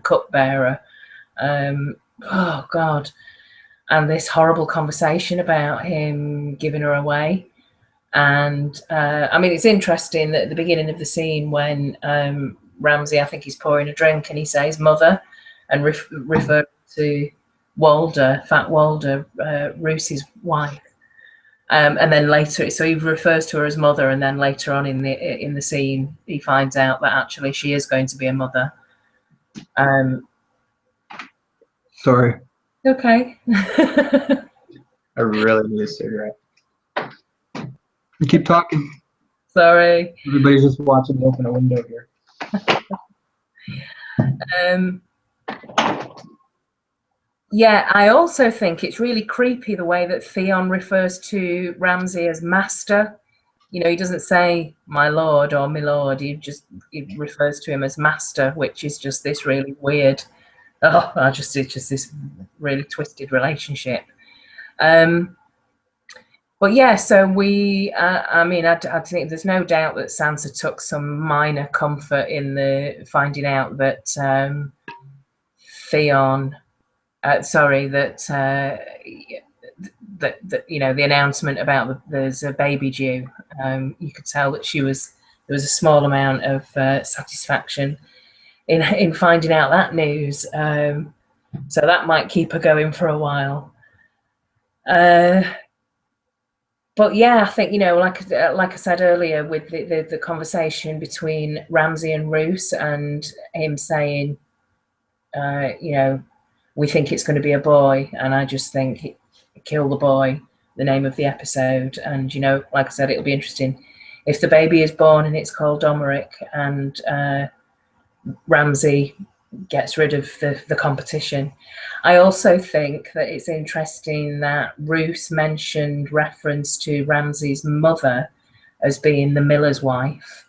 cupbearer. Oh God. And this horrible conversation about him giving her away. And I mean, it's interesting that at the beginning of the scene, when Ramsay, I think he's pouring a drink, and he says "mother," and refer to Walder, Fat Walder, Roos's wife. And then later, so he refers to her as mother, and then later on in the scene, he finds out that actually she is going to be a mother. Sorry. Okay. I really need a cigarette. Keep talking. Sorry. Everybody's just watching me open a window here. Yeah, I also think it's really creepy the way that Theon refers to Ramsay as master. He doesn't say "my lord" or "my lord." He refers to him as master, which is just this really weird. It's just this really twisted relationship. But yeah, so I think there's no doubt that Sansa took some minor comfort in the finding out that the announcement about there's a baby due. You could tell that there was a small amount of satisfaction in finding out that news. So that might keep her going for a while. But yeah, I think, like I said earlier, with the conversation between Ramsay and Roose, and him saying, we think it's going to be a boy, and I just think, kill the boy, the name of the episode. And, like I said, it'll be interesting if the baby is born and it's called Domeric, and Ramsay gets rid of the competition. I also think that it's interesting that Roose mentioned reference to Ramsay's mother as being the miller's wife,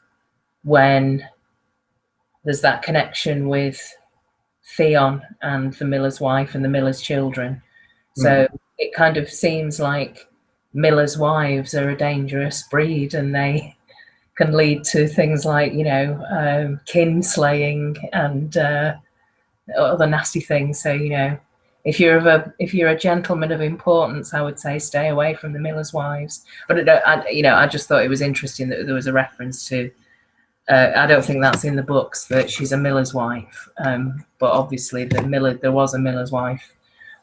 when there's that connection with Theon and the miller's wife and the miller's children. So it kind of seems like millers' wives are a dangerous breed, and they can lead to things like, kin slaying and other nasty things. So, if you're a gentleman of importance, I would say stay away from the millers' wives. But I just thought it was interesting that there was a reference to. I don't think that's in the books, that she's a miller's wife. But obviously, there was a miller's wife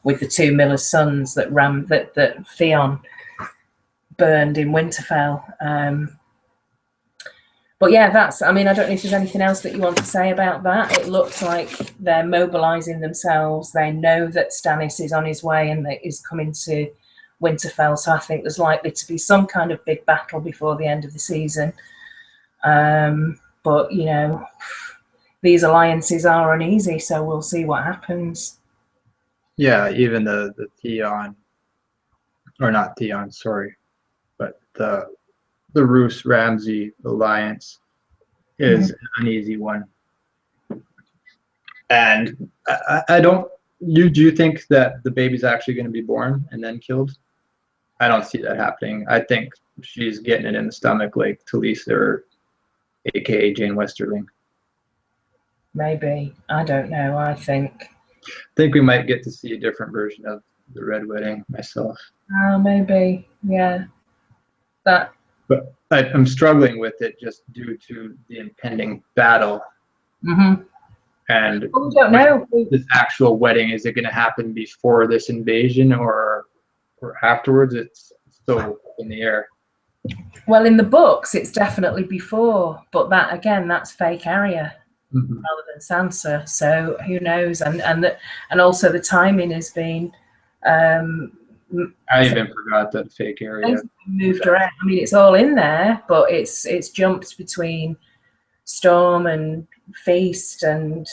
with the two miller's sons that Theon burned in Winterfell. But yeah, I don't know if there's anything else that you want to say about that. It looks like they're mobilizing themselves. They know that Stannis is on his way and that is coming to Winterfell. So I think there's likely to be some kind of big battle before the end of the season. But, these alliances are uneasy, so we'll see what happens. Yeah, even the Theon, or not Theon, sorry, but the Roose Ramsay alliance is an uneasy one. And do you think that the baby's actually going to be born and then killed? I don't see that happening. I think she's getting it in the stomach like Talisa, or aka Jane Westerling. Maybe. I don't know. I think we might get to see a different version of the Red Wedding myself. Maybe. Yeah. But I'm struggling with it just due to the impending battle. And we don't know. This actual wedding, is it going to happen before this invasion or afterwards? It's so up in the air. Well, in the books, it's definitely before, but that's fake Arya. rather than Sansa. So who knows? And also the timing has been. I even forgot that fake area. Moved around. I mean, it's all in there, but it's jumped between Storm and Feast and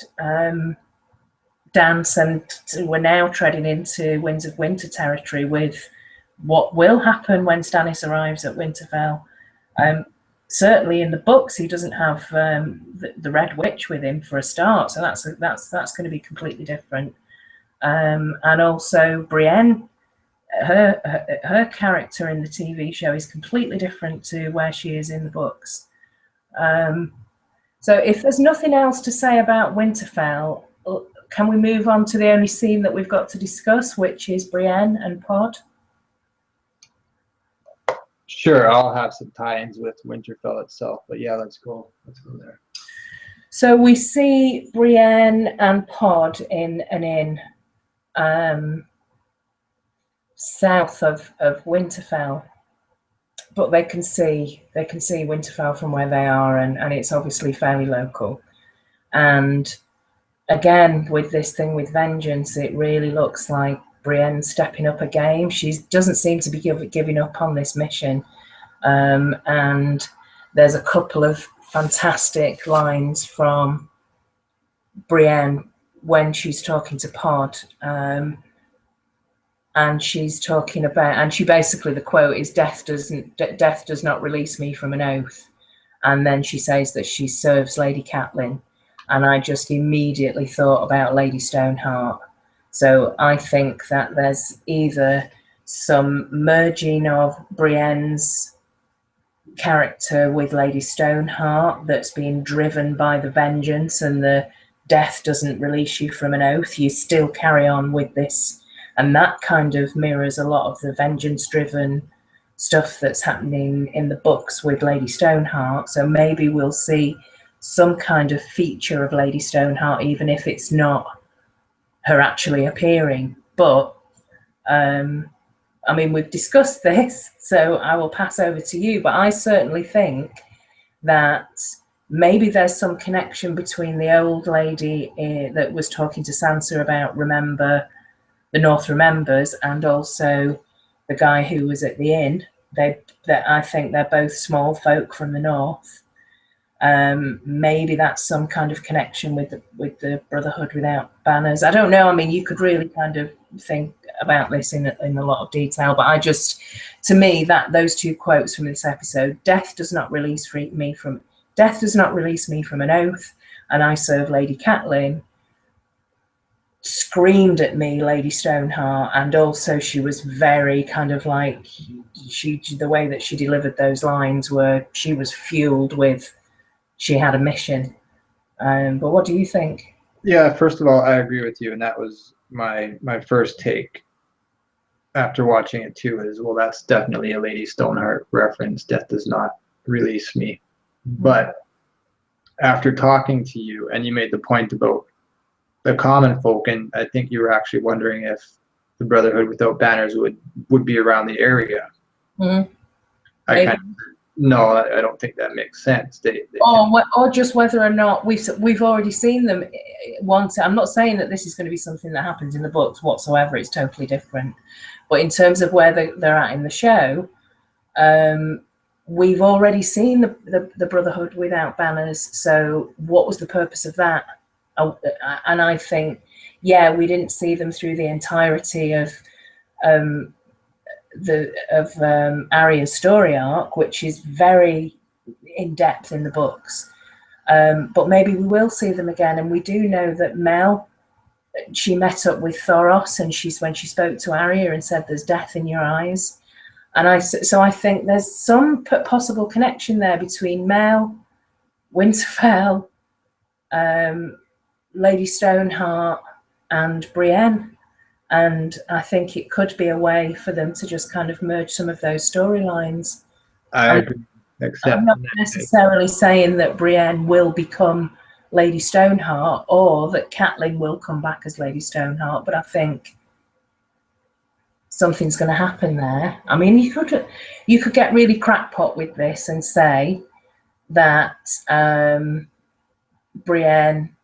Dance, and we're now treading into Winds of Winter territory with what will happen when Stannis arrives at Winterfell. Certainly in the books, he doesn't have the Red Witch with him for a start, so that's going to be completely different. And also Brienne, her character in the TV show is completely different to where she is in the books. So if there's nothing else to say about Winterfell, can we move on to the only scene that we've got to discuss, which is Brienne and Pod? Sure, I'll have some tie-ins with Winterfell itself, but yeah, let's go there. So we see Brienne and Pod in an inn south of Winterfell, but they can see Winterfell from where they are, and it's obviously fairly local. And again, with this thing with vengeance, it really looks like Brienne stepping up a game. She doesn't seem to be giving up on this mission. And there's a couple of fantastic lines from Brienne when she's talking to Pod. And she's talking about, and she basically, the quote is, death does not release me from an oath. And then she says that she serves Lady Catelyn. And I just immediately thought about Lady Stoneheart. So I think that there's either some merging of Brienne's character with Lady Stoneheart that's being driven by the vengeance, and the death doesn't release you from an oath. You still carry on with this. And that kind of mirrors a lot of the vengeance-driven stuff that's happening in the books with Lady Stoneheart. So maybe we'll see some kind of feature of Lady Stoneheart, even if it's not her actually appearing. But I mean, we've discussed this, so I will pass over to you. But I certainly think that maybe there's some connection between the old lady that was talking to Sansa about the North remembers, and also the guy who was at the inn. I think they're both small folk from the North. Maybe that's some kind of connection with the Brotherhood without banners. I don't know. I mean, you could really kind of think about this in a lot of detail, but to me, that those two quotes from this episode: "Death does not release me from an oath, and I serve Lady Catelyn," screamed at me Lady Stoneheart. And also she was very kind of like, the way that she delivered those lines she was fueled with, she had a mission. But what do you think? Yeah, first of all, I agree with you, and that was my first take after watching it too, is, well, that's definitely a Lady Stoneheart reference. Death does not release me. But after talking to you, and you made the point about the common folk, and I think you were actually wondering if the Brotherhood without banners would be around the area. No, I don't think that makes sense. Or just whether or not we've already seen them once. I'm not saying that this is going to be something that happens in the books whatsoever. It's totally different. But in terms of where they're at in the show, we've already seen the Brotherhood without banners. So what was the purpose of that? And I think, yeah, we didn't see them through the entirety of Arya's story arc, which is very in depth in the books. But maybe we will see them again. And we do know that Mel, she met up with Thoros, and when she spoke to Arya and said, "There's death in your eyes." And so I think there's some possible connection there between Mel, Winterfell, Lady Stoneheart, and Brienne. And I think it could be a way for them to just kind of merge some of those storylines. I agree. I'm not necessarily saying that Brienne will become Lady Stoneheart or that Catelyn will come back as Lady Stoneheart, but I think something's going to happen there. I mean, you could get really crackpot with this and say that Brienne.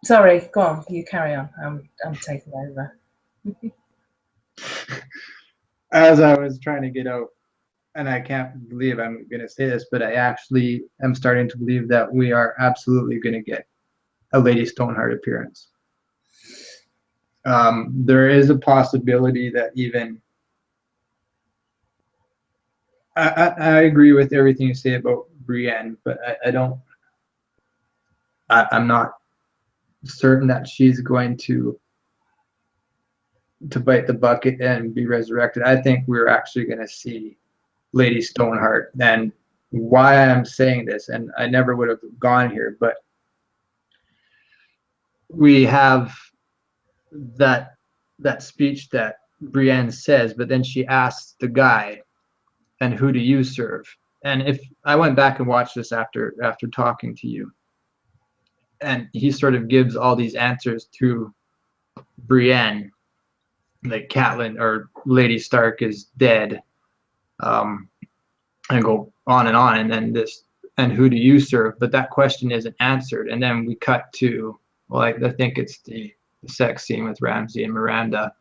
Sorry, go on. You carry on. I'm taking over. As I was trying to get out, and I can't believe I'm going to say this, but I actually am starting to believe that we are absolutely going to get a Lady Stoneheart appearance. There is a possibility that even I agree with everything you say about Brienne, but I'm not certain that she's going to bite the bucket and be resurrected. I think we're actually going to see Lady Stoneheart. And why I'm saying this, and I never would have gone here, but we have that speech that Brienne says, but then she asks the guy, and who do you serve? And if I went back and watched this after talking to you, and he sort of gives all these answers to Brienne, like Catelyn or Lady Stark is dead, and go on, and then this, and who do you serve? But that question isn't answered, and then we cut to, well, I think it's the sex scene with Ramsay and Miranda,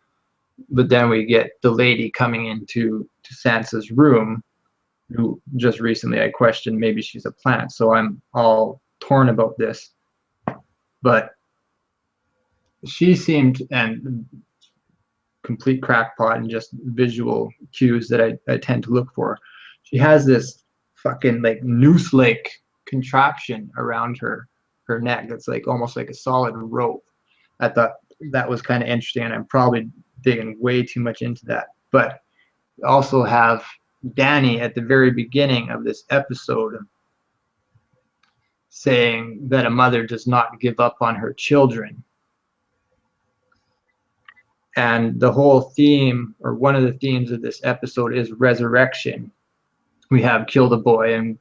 but then we get the lady coming into Sansa's room, who just recently I questioned maybe she's a plant, so I'm all torn about this. But she seemed, and complete crackpot and just visual cues that I tend to look for, she has this fucking like noose-like contraption around her neck that's like almost like a solid rope. I thought that was kind of interesting, and I'm probably digging way too much into that. But also have Dany at the very beginning of this episode saying that a mother does not give up on her children. And the whole theme, or one of the themes of this episode, is resurrection. We have Kill the Boy and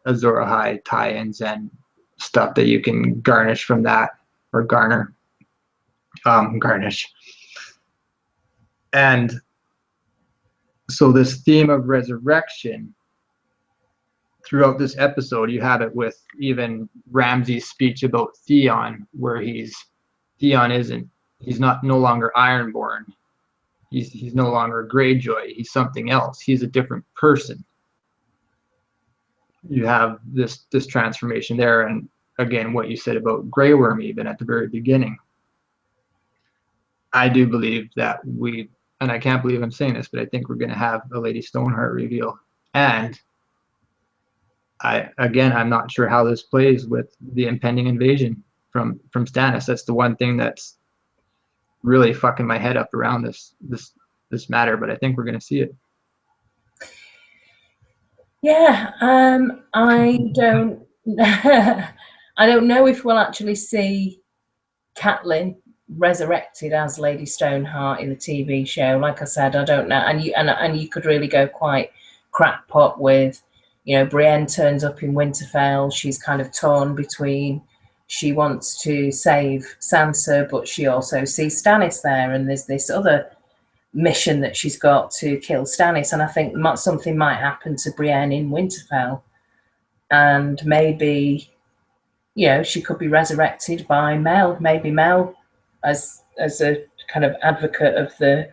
Azor Ahai tie-ins and stuff that you can garnish from that, or garnish. And so this theme of resurrection, throughout this episode, you have it with even Ramsay's speech about Theon, where he's no longer Ironborn. He's no longer Greyjoy. He's something else. He's a different person. You have this transformation there, and again, what you said about Grey Worm, even at the very beginning. I do believe that and I can't believe I'm saying this, but I think we're going to have a Lady Stoneheart reveal. And I'm not sure how this plays with the impending invasion from Stannis. That's the one thing that's really fucking my head up around this matter, but I think we're going to see it. Yeah, I don't I don't know if we'll actually see Catelyn resurrected as Lady Stoneheart in the TV show. Like I said, I don't know, and you could really go quite crackpot with, Brienne turns up in Winterfell. She's kind of torn between, she wants to save Sansa, but she also sees Stannis there, and there's this other mission that she's got to kill Stannis. And I think something might happen to Brienne in Winterfell, and maybe, she could be resurrected by Mel. Maybe Mel, as a kind of advocate of the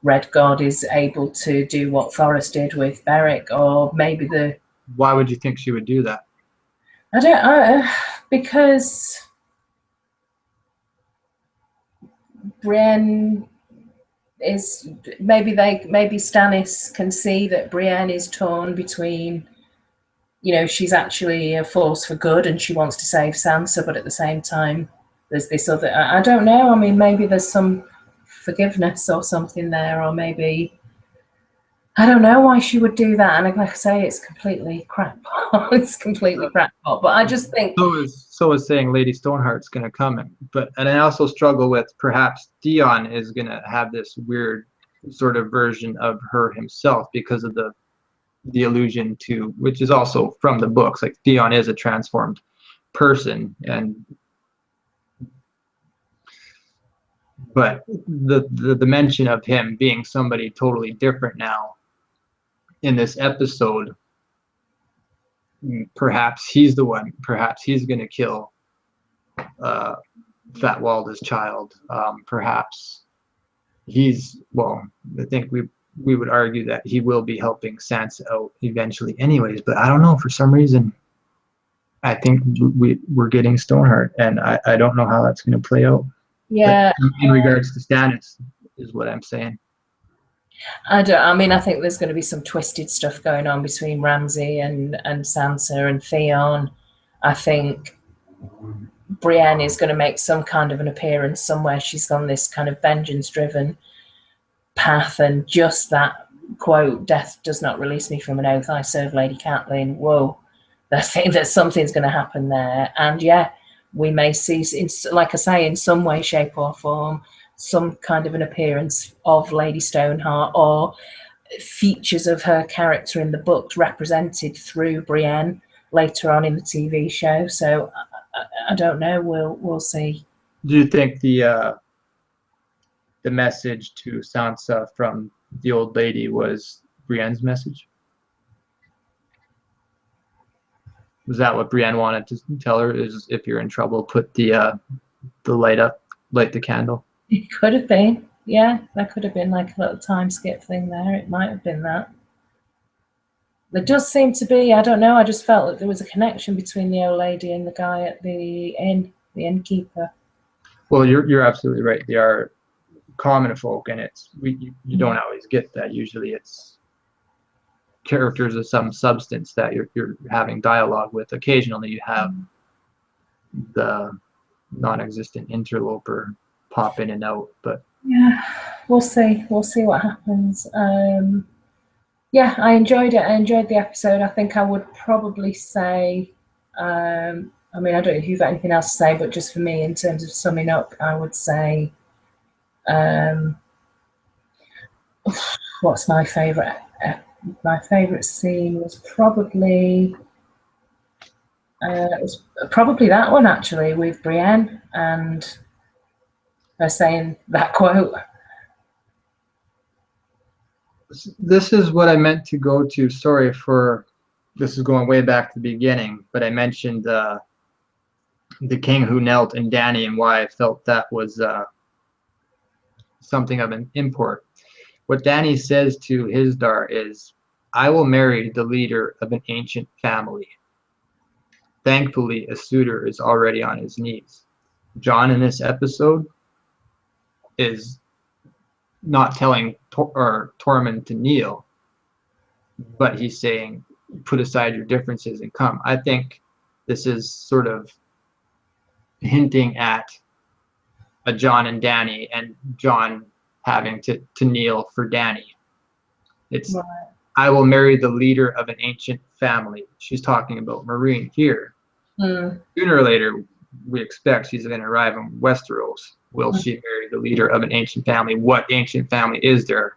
Red God, is able to do what Thoros did with Beric, or maybe Why would you think she would do that? Because Brienne is, maybe Stannis can see that Brienne is torn between, she's actually a force for good and she wants to save Sansa, but at the same time there's this other, I don't know, I mean, maybe there's some forgiveness or something there, or maybe, I don't know why she would do that. And like I say, it's completely crackpot. It's completely crackpot. But I just think, so is saying Lady Stoneheart's going to come in. And I also struggle with, perhaps Theon is going to have this weird sort of version of her himself, because of the allusion to, which is also from the books, like Theon is a transformed person, but the mention of him being somebody totally different now in this episode, perhaps he's the one, perhaps he's going to kill Fatwalda's child. Perhaps he's, well, I think we would argue that he will be helping Sansa out eventually anyways, but I don't know, for some reason I think we're getting Stoneheart, and I don't know how that's going to play out. Yeah. In regards to Stannis is what I'm saying. I mean, I think there's going to be some twisted stuff going on between Ramsay and Sansa and Theon. I think Brienne is going to make some kind of an appearance somewhere. She's on this kind of vengeance-driven path, and just that quote, "Death does not release me from an oath, I serve Lady Catelyn." Whoa, I think that something's going to happen there. And yeah, we may see, like I say, in some way, shape or form, some kind of an appearance of Lady Stoneheart, or features of her character in the books represented through Brienne later on in the TV show. So I don't know. We'll see. Do you think the message to Sansa from the old lady was Brienne's message? Was that what Brienne wanted to tell her? Is, if you're in trouble, put the light up, light the candle? It could have been. Yeah, that could have been like a little time skip thing there. It might have been that. There does seem to be, I don't know, I just felt that there was a connection between the old lady and the guy at the inn, the innkeeper. Well, you're absolutely right. They are common folk, and you don't always get that. Usually it's characters of some substance that you're having dialogue with. Occasionally you have the non-existent interloper pop in and out, but yeah, we'll see what happens. Yeah, I enjoyed it. I enjoyed the episode. I think I would probably say, I mean, I don't know if you've got anything else to say, but just for me, in terms of summing up, I would say, what's my favourite? My favourite scene was probably that one, actually, with Brienne and her saying that quote. This is what I meant to go to. Sorry for this is going way back to the beginning, but I mentioned the king who knelt and Dany, and why I felt that was something of an import. What Dany says to Hisdar is, "I will marry the leader of an ancient family." Thankfully, a suitor is already on his knees. Jon in this episode is not telling Tormund to kneel, but he's saying, put aside your differences and come. I think this is sort of hinting at a Jon and Dany, and Jon having to kneel for Dany. It's, right. I will marry the leader of an ancient family. She's talking about Meereen here. Sooner or later, we expect she's going to arrive in Westeros. Will she marry the leader of an ancient family? What ancient family is there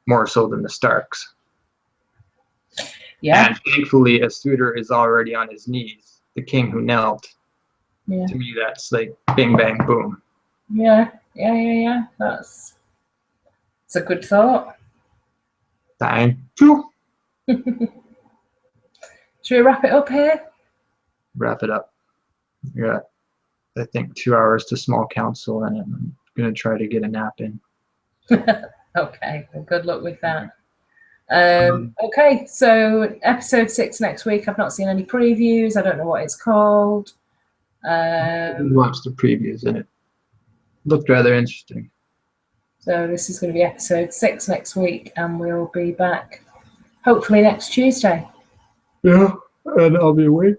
more so than the Starks? Yeah. And thankfully, a suitor is already on his knees. The king who knelt. Yeah. To me, that's like bing, bang, boom. Yeah. That's a good thought. Thank you. Should we wrap it up here? Wrap it up. Yeah. I think 2 hours to small council, and I'm going to try to get a nap in. Okay, well, good luck with that. Okay, so episode 6 next week. I've not seen any previews. I don't know what it's called. I watched the previews, and it looked rather interesting. So this is going to be episode 6 next week, and we'll be back hopefully next Tuesday. Yeah, and I'll be awake.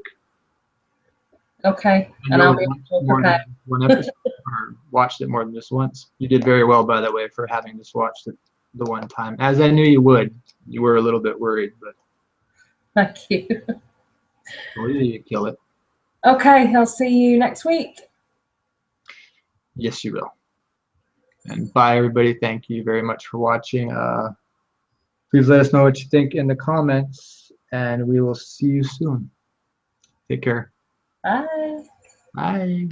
Okay, and I'll be more than one episode, or watched it more than just once. You did very well, by the way, for having just watched it the one time. As I knew you would. You were a little bit worried, but thank you. Well, you kill it. Okay, I'll see you next week. Yes, you will. And bye, everybody. Thank you very much for watching. Please let us know what you think in the comments, and we will see you soon. Take care. Bye. Bye.